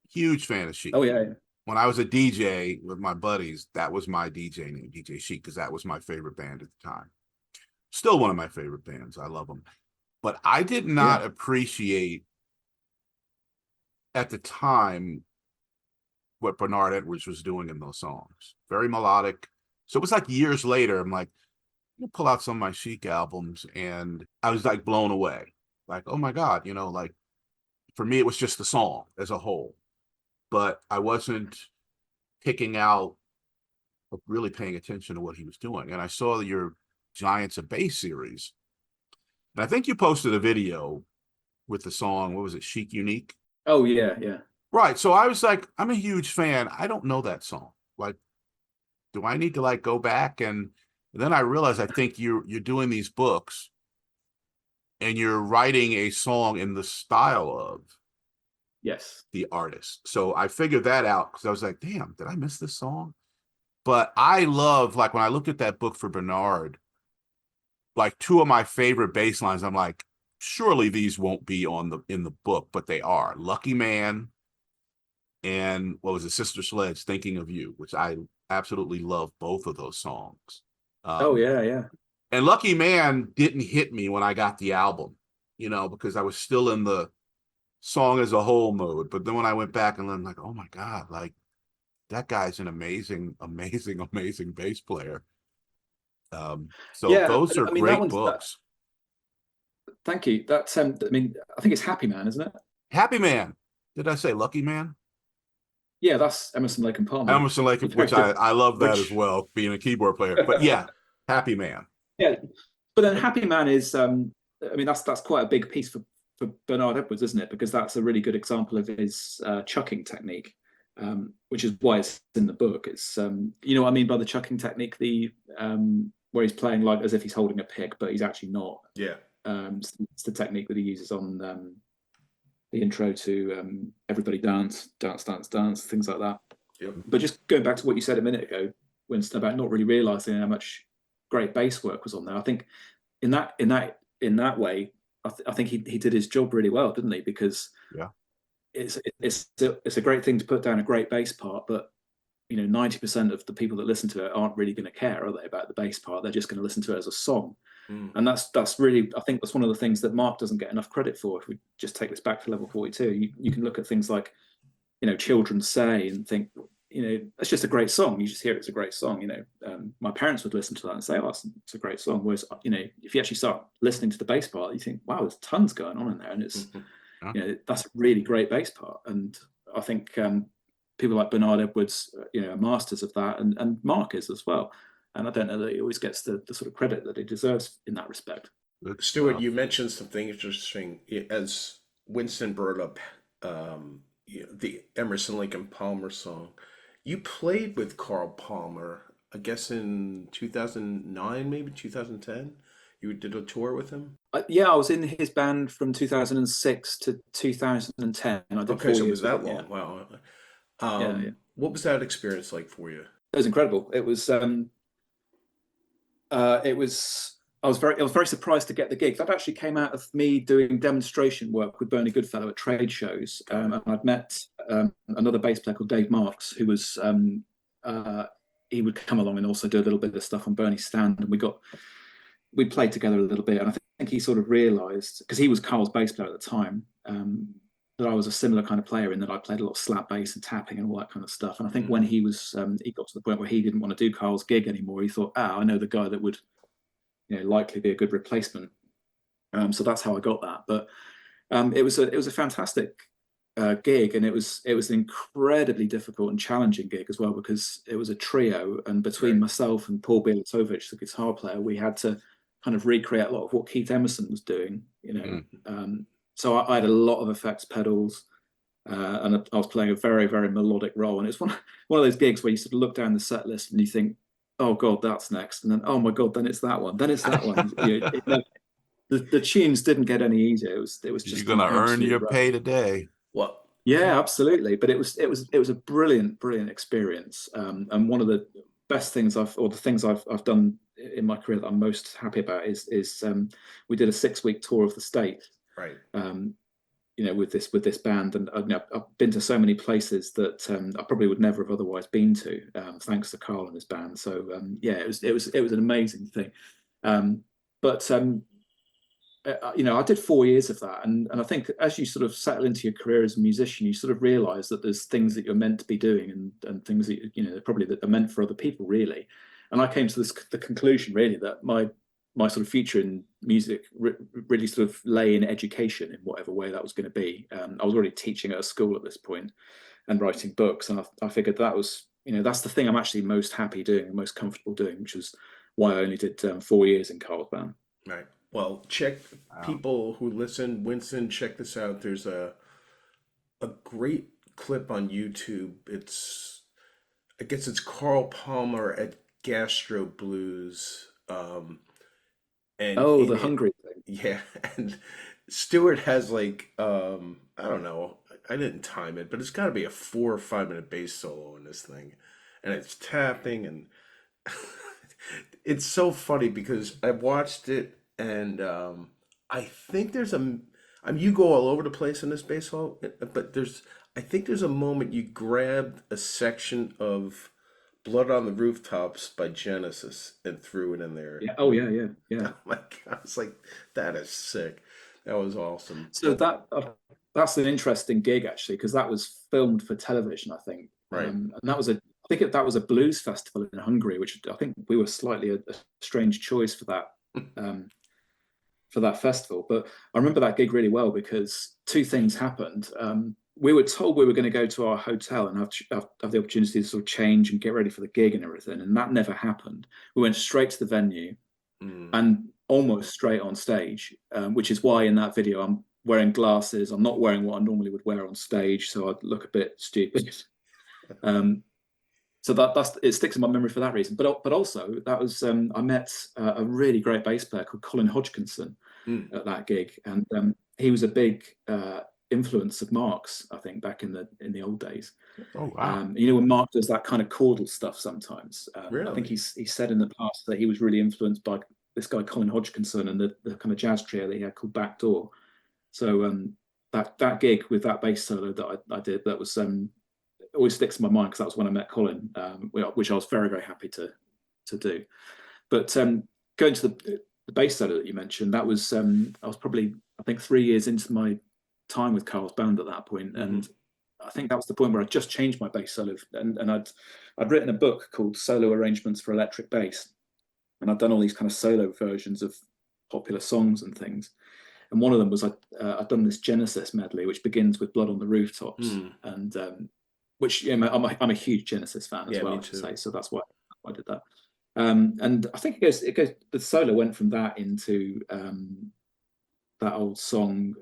huge fan of Chic. Oh yeah. When I was a DJ with my buddies, that was my DJ name, DJ Chic, because that was my favorite band at the time. Still one of my favorite bands. I love them. But I did not appreciate at the time what Bernard Edwards was doing in those songs. Very melodic. So it was like years later, I'm like, I'm gonna pull out some of my Chic albums, and I was like blown away. Like, oh my God, like for me, it was just the song as a whole. But I wasn't picking out or really paying attention to what he was doing. And I saw your Giants of Bass series. And I think you posted a video with the song, what was it, Chic Unique? Oh yeah, yeah. Right. So I was like, I'm a huge fan. I don't know that song. Like, do I need to like go back? And then I realized I think you're doing these books and you're writing a song in the style of Yes. the artist. So I figured that out because I was like, damn, did I miss this song? But I love, like, when I looked at that book for Bernard, like two of my favorite bass lines, I'm like, surely these won't be in the book, but they are. Lucky Man and what was it, Sister Sledge, Thinking of You, which I absolutely love both of those songs. Oh yeah, yeah. And Lucky Man didn't hit me when I got the album, because I was still in the song as a whole mode. But then when I went back and I'm like, oh my God, like that guy's an amazing, amazing, amazing bass player. So Yeah, those are I mean that great one's books. thank you. That's I mean, I think it's Happy Man, isn't it? Happy Man. Did I say Lucky Man? Yeah, that's Emerson, Lake and Palmer. Emerson Lake, Very which good. I love that as Which well, being a keyboard player. But yeah, Happy Man. Yeah, but then Happy Man is I mean that's quite a big piece for Bernard Edwards, isn't it? Because that's a really good example of his chucking technique, which is why it's in the book. It's you know what I mean by the chucking technique, the where he's playing like as if he's holding a pick, but he's actually not. Yeah. It's the technique that he uses on the intro to Everybody Dance, Dance, Dance, Dance, things like that. Yep. But just going back to what you said a minute ago, Winston, about not really realizing how much great bass work was on there. I think in that way, I think he did his job really well, didn't he? Because Yeah, it's a great thing to put down a great bass part, but 90% of the people that listen to it aren't really going to care, are they, about the bass part? They're just going to listen to it as a song. And that's really, I think that's one of the things that Mark doesn't get enough credit for. If we just take this back to level 42, you can look at things like, Children Say and think, that's just a great song. You just hear it's a great song. My parents would listen to that and say, oh, it's a great song. Whereas, if you actually start listening to the bass part, you think, wow, there's tons going on in there. And it's, that's a really great bass part. And I think people like Bernard Edwards, are masters of that, and Mark is as well. And I don't know that he always gets the sort of credit that he deserves in that respect. Stuart, you mentioned something interesting as Winston brought up the Emerson, Lake and Palmer song. You played with Carl Palmer, I guess in 2009, maybe 2010. You did a tour with him. Yeah, I was in his band from 2006 to 2010. I did Okay, 4 so it years was that with long. him, Wow. yeah. What was that experience like for you? It was incredible. I was very surprised to get the gig. That actually came out of me doing demonstration work with Bernie Goodfellow at trade shows. And I'd met another bass player called Dave Marks, who was he would come along and also do a little bit of stuff on Bernie's stand, and we played together a little bit. And I think he sort of realised, because he was Carl's bass player at the time, that I was a similar kind of player in that I played a lot of slap bass and tapping and all that kind of stuff. And I think when he got to the point where he didn't want to do Carl's gig anymore, he thought, I know the guy that would likely be a good replacement. So that's how I got that. But it was a fantastic gig, and it was an incredibly difficult and challenging gig as well, because it was a trio, and between myself and Paul Bielatovich, the guitar player, we had to kind of recreate a lot of what Keith Emerson was doing, you know. So I had a lot of effects pedals, and I was playing a very, very melodic role, and it's one of those gigs where you sort of look down the set list and you think, oh god, that's next, and then oh my god, then it's that one, then it's that one. The tunes didn't get any easier. It was just you're gonna earn your pay today. Well, yeah, absolutely. But it was a brilliant experience. And one of the best things the things I've done in my career that I'm most happy about is we did a 6-week tour of the state. right. You know, with this band, and you know, I've been to so many places that I probably would never have otherwise been to, thanks to Carl and his band. So yeah, it was an amazing thing. You know, I did 4 years of that, and I think as you sort of settle into your career as a musician, you sort of realise that there's things that you're meant to be doing, and things that, you know, probably that are meant for other people, really. And I came to the conclusion, really, that my sort of future in music really sort of lay in education in whatever way that was going to be. I was already teaching at a school at this point and writing books, and I figured that was, you know, that's the thing I'm actually most happy doing and most comfortable doing, which is why I only did 4 years in Carl's band. Right. Well, people who listen, Winston, check this out. There's a great clip on YouTube. I guess it's Carl Palmer at Gastro Blues. And the hungry thing. Yeah, and Stuart has like I don't know, I didn't time it, but it's got to be a 4 or 5 minute bass solo in this thing, and it's tapping, and it's so funny because I watched it. And I think there's you go all over the place in this bass solo, but I think there's a moment you grabbed a section of Blood on the Rooftops by Genesis and threw it in there. Yeah. Oh yeah. Oh my God, I was like, that is sick. That was awesome. So that's an interesting gig, actually, because that was filmed for television, I think. Right. And that was that was a blues festival in Hungary, which I think we were slightly a strange choice for that. For that festival. But I remember that gig really well because 2 things happened. We were told we were going to go to our hotel and have the opportunity to sort of change and get ready for the gig and everything, and that never happened. We went straight to the venue and almost straight on stage, which is why in that video I'm wearing glasses. I'm not wearing what I normally would wear on stage, so I'd look a bit stupid. So it sticks in my memory for that reason. But also that was I met a really great bass player called Colin Hodgkinson at that gig, and he was a big influence of Mark's, I think, back in the old days. Oh wow! You know, when Mark does that kind of chordal stuff sometimes. Really? I think he said in the past that he was really influenced by this guy Colin Hodgkinson and the kind of jazz trio that he had called Backdoor. So that gig with that bass solo that I did, that was always sticks in my mind because that was when I met Colin, which I was very, very happy to do. But going to the bass solo that you mentioned, that was I was probably, I think, 3 years into my time with Carl's band at that point, and I think that was the point where I just changed my bass solo, and I'd written a book called Solo Arrangements for Electric Bass, and I'd done all these kind of solo versions of popular songs and things. And one of them was I'd done this Genesis medley, which begins with Blood on the Rooftops, and which, you know, I'm a huge Genesis fan as well, I have to say, so that's why I did that. And I think it goes. The solo went from that into that old song,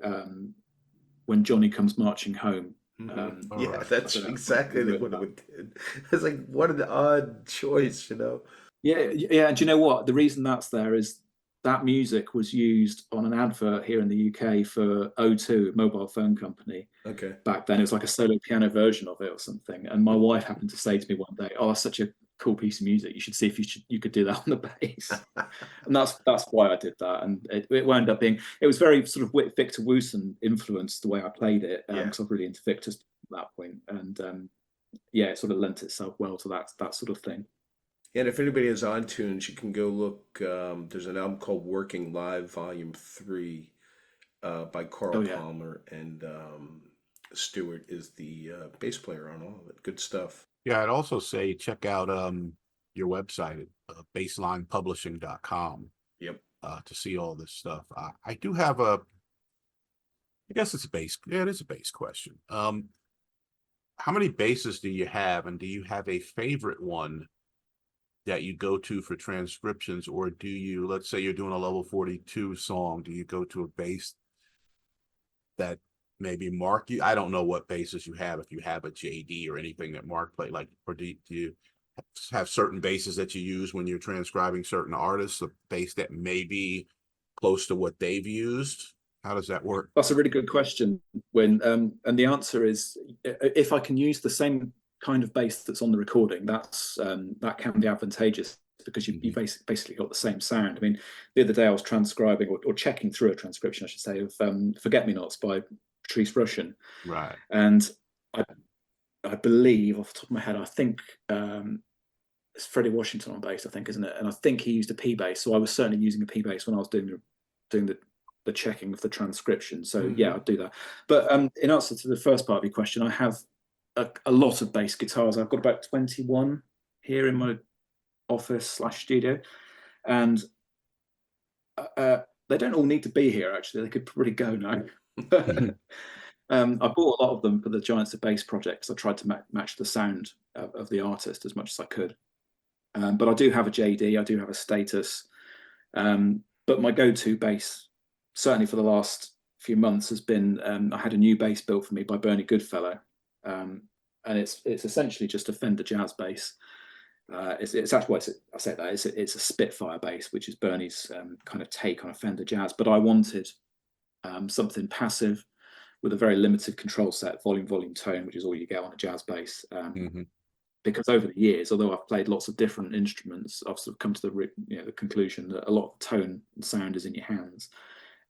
When Johnny Comes Marching Home. Yeah, that's exactly what it did. It's like, what an odd choice, you know? Yeah. And do you know what? The reason that's there is that music was used on an advert here in the UK for O2, mobile phone company. Okay. Back then, it was like a solo piano version of it or something. And my wife happened to say to me one day, "Oh, that's such a cool piece of music. You should see if you could do that on the bass." And that's why I did that. And it wound up being, it was very sort of Victor Wooten influenced the way I played it, because I was really into Victor's at that point. And it sort of lent itself well to that sort of thing. And if anybody is on iTunes, you can go look. There's an album called Working Live Volume 3 by Carl Palmer, and Stuart is the bass player on all of it. Good stuff. Yeah, I'd also say check out your website at basslinepublishing.com. Yep. To see all this stuff. I do have a I guess it's a base. Yeah, it is a base question. How many bases do you have, and do you have a favorite one that you go to for transcriptions, or do you, let's say you're doing a level 42 song, do you go to a bass that maybe Mark, you, I don't know what bases you have, if you have a JD or anything that Mark played, like, or do you have certain bases that you use when you're transcribing certain artists, a bass that may be close to what they've used? How does that work? That's a really good question, Win. And the answer is, if I can use the same kind of bass that's on the recording, that can be advantageous, because you basically got the same sound. I mean, the other day I was transcribing or checking through a transcription, I should say, of Forget Me Nots by Patrice Rushen. Right. And I believe, off the top of my head, I think it's Freddie Washington on bass, I think, isn't it? And I think he used a P bass. So I was certainly using a P bass when I was doing the checking of the transcription. So yeah, I'd do that. But in answer to the first part of your question, I have a lot of bass guitars. I've got about 21 here in my office / studio, and they don't all need to be here. Actually, they could probably go now. I bought a lot of them for the Giants of Bass projects. I tried to match the sound of the artist as much as I could. But I do have a JD. I do have a Status. But my go-to bass, certainly for the last few months, has been I had a new bass built for me by Bernie Goodfellow, and it's essentially just a Fender jazz bass. It's actually, I say that it's a Spitfire bass, which is Bernie's kind of take on a Fender jazz. But I wanted something passive with a very limited control set, volume, tone, which is all you get on a jazz bass. Because over the years, although I've played lots of different instruments, I've sort of come to the conclusion that a lot of tone and sound is in your hands.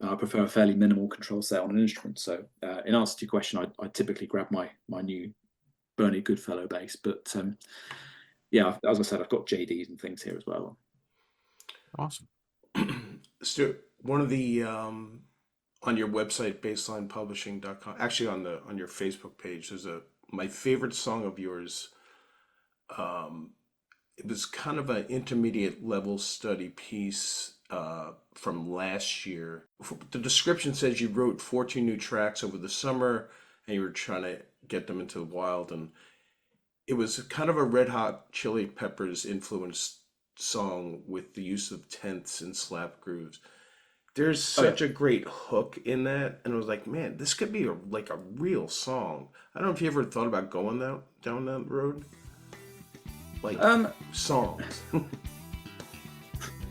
I prefer a fairly minimal control set on an instrument. So in answer to your question, I typically grab my new Bernie Goodfellow bass. But yeah, as I said, I've got JDs and things here as well. Awesome. Stuart, one of the on your website, basslinepublishing.com, actually on your Facebook page, there's my favorite song of yours. It was kind of an intermediate level study piece from last year. The description says you wrote 14 new tracks over the summer and you were trying to get them into the wild, and it was kind of a Red Hot Chili Peppers influenced song with the use of tenths and slap grooves. There's such a great hook in that, and I was like, man, this could be a real song. I don't know if you ever thought about going down that road, like songs.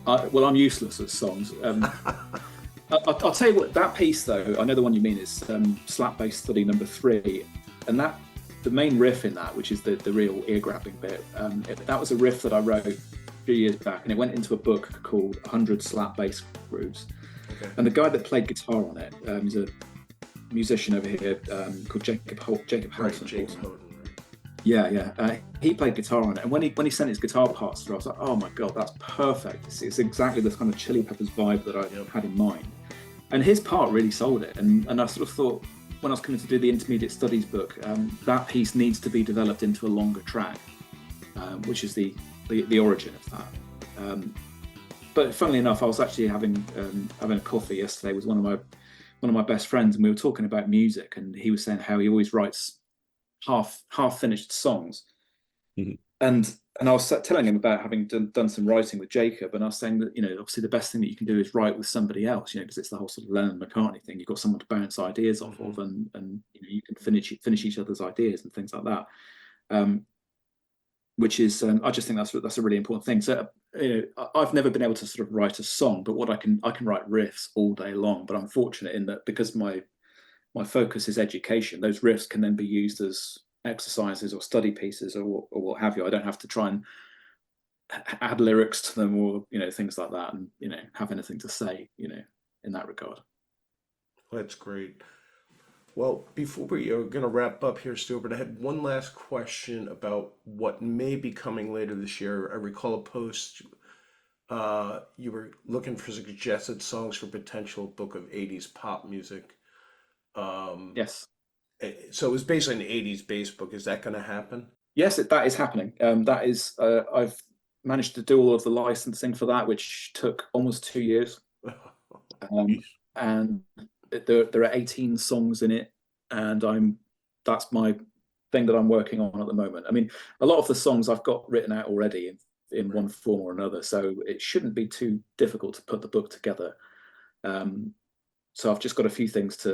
Well, I'm useless at songs. I'll tell you what, that piece though, I know the one you mean, is Slap Bass Study number 3, and that the main riff in that, which is the real ear grabbing bit, that was a riff that I wrote a few years back, and it went into a book called 100 Slap Bass Grooves. Okay. And the guy that played guitar on it, he's a musician over here called Jacob Houghton. Right, Jacob Houghton. Yeah. He played guitar on it, and when he sent his guitar parts through, I was like, oh my god, that's perfect. It's exactly the kind of Chili Peppers vibe that I had in mind. And his part really sold it. And I sort of thought, when I was coming to do the intermediate studies book, that piece needs to be developed into a longer track, which is the origin of that. But funnily enough, I was actually having a coffee yesterday with one of my best friends, and we were talking about music, and he was saying how he always writes half finished songs. Mm-hmm. And I was telling him about having done some writing with Jacob, and I was saying that, obviously the best thing that you can do is write with somebody else, because it's the whole sort of Lennon-McCartney thing. You've got someone to bounce ideas off of, and you can finish each other's ideas and things like that. Which is, I just think that's a really important thing. So, I've never been able to sort of write a song, but what I can write riffs all day long. But I'm fortunate in that, because my focus is education, those riffs can then be used as exercises or study pieces or what have you. I don't have to try and add lyrics to them or things like that, and have anything to say in that regard. That's great. Well, before we are going to wrap up here, Stuart, I had one last question about what may be coming later this year. I recall a post, you were looking for suggested songs for potential book of 80s pop music. Yes. So it was basically an 80s bass book. Is that going to happen? Yes, that is happening. That is, I've managed to do all of the licensing for that, which took almost 2 years. And there are 18 songs in it, and that's my thing that I'm working on at the moment. I mean, a lot of the songs I've got written out already in one form or another, so it shouldn't be too difficult to put the book together. So I've just got a few things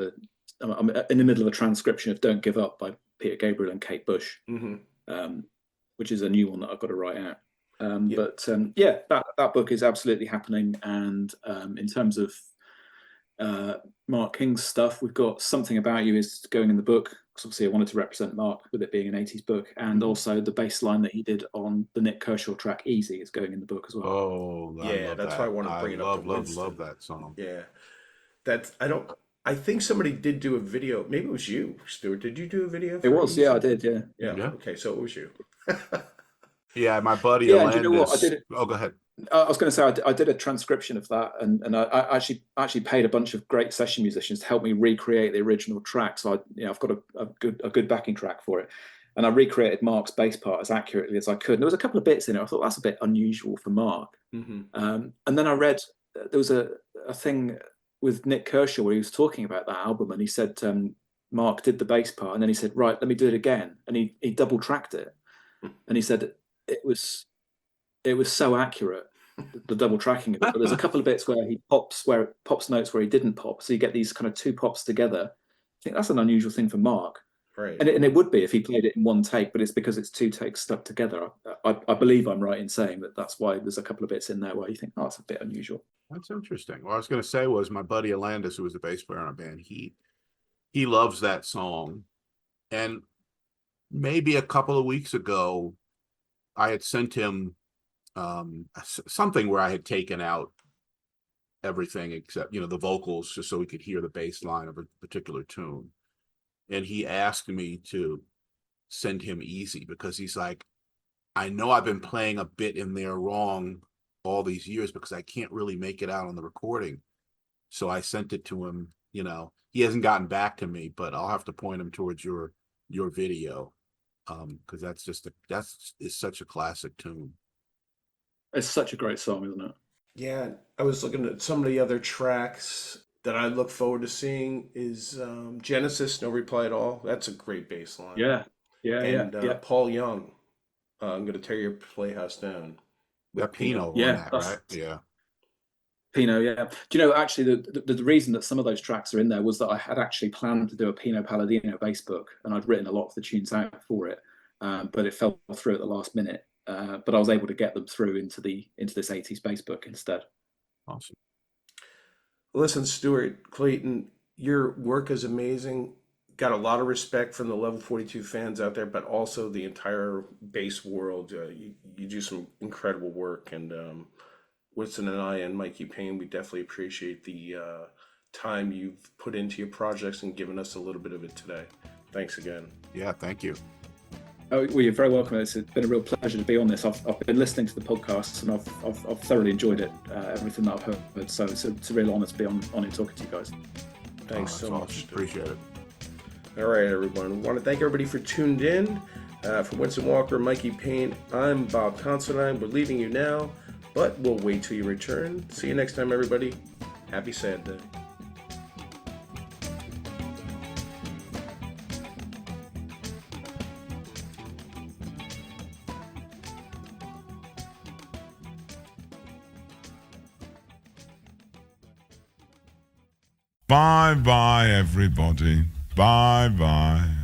I'm in the middle of a transcription of Don't Give Up by Peter Gabriel and Kate Bush, which is a new one that I've got to write out. But that book is absolutely happening. And in terms of Mark King's stuff, we've got Something About You is going in the book, because obviously I wanted to represent Mark with it being an 80s book, and also the bass line that he did on the Nick Kershaw track Easy is going in the book as well. Oh, yeah, that's why I want to bring it up. Love that song. Yeah, I think somebody did do a video. Maybe it was you, Stuart. Did you do a video? It was, yeah, I did, yeah. Okay, so it was you. Yeah, my buddy. Yeah, and you know what? I did it. Oh, go ahead. I was going to say I did a transcription of that, and I actually paid a bunch of great session musicians to help me recreate the original track. So I've got a good backing track for it, and I recreated Mark's bass part as accurately as I could. And there was a couple of bits in it I thought that's a bit unusual for Mark. And then I read there was a thing with Nick Kershaw where he was talking about that album, and he said Mark did the bass part, and then he said, right, let me do it again, and he double tracked it, and he said it was so accurate, the double tracking of it. But there's a couple of bits where it pops notes where he didn't pop, so you get these kind of two pops together. I think that's an unusual thing for Mark, right? And it would be if he played it in one take, but it's because it's two takes stuck together. I believe I'm right in saying that's why there's a couple of bits in there where you think, oh, it's a bit unusual. That's interesting. What I was going to say was my buddy Alandis, who was the bass player in our band, he loves that song, and maybe a couple of weeks ago I had sent him something where I had taken out everything except the vocals, just so he could hear the bass line of a particular tune, and he asked me to send him Easy because he's like, I know I've been playing a bit in there wrong all these years because I can't really make it out on the recording. So I sent it to him. He hasn't gotten back to me, but I'll have to point him towards your video, because that's such a classic tune. It's such a great song, isn't it? Yeah, I was looking at some of the other tracks that I look forward to seeing is Genesis, No Reply at All. That's a great bass line. Yeah. Paul Young, I'm going to tear your playhouse down. That Pino on that, right? Yeah. Pino, yeah. Do you know, actually, the reason that some of those tracks are in there was that I had actually planned to do a Pino Palladino bass book, and I'd written a lot of the tunes out for it, but it fell through at the last minute. But I was able to get them through into this 80s bass book instead. Awesome. Listen, Stuart Clayton, your work is amazing. Got a lot of respect from the Level 42 fans out there, but also the entire bass world. You do some incredible work, and Whitson and I and Mikey Payne, we definitely appreciate the time you've put into your projects and given us a little bit of it today. Thanks again. Yeah, thank you. Oh, well, you're very welcome. It's been a real pleasure to be on this. I've been listening to the podcasts, and I've thoroughly enjoyed it, everything that I've heard. So it's a real honour to be on it talking to you guys. Thanks so much. Awesome. Appreciate it. All right, everyone. I want to thank everybody for tuned in. For Winston Walker, Mikey Payne, I'm Bob Considine. We're leaving you now, but we'll wait till you return. See you next time, everybody. Happy Sad Day. Bye-bye, everybody. Bye-bye.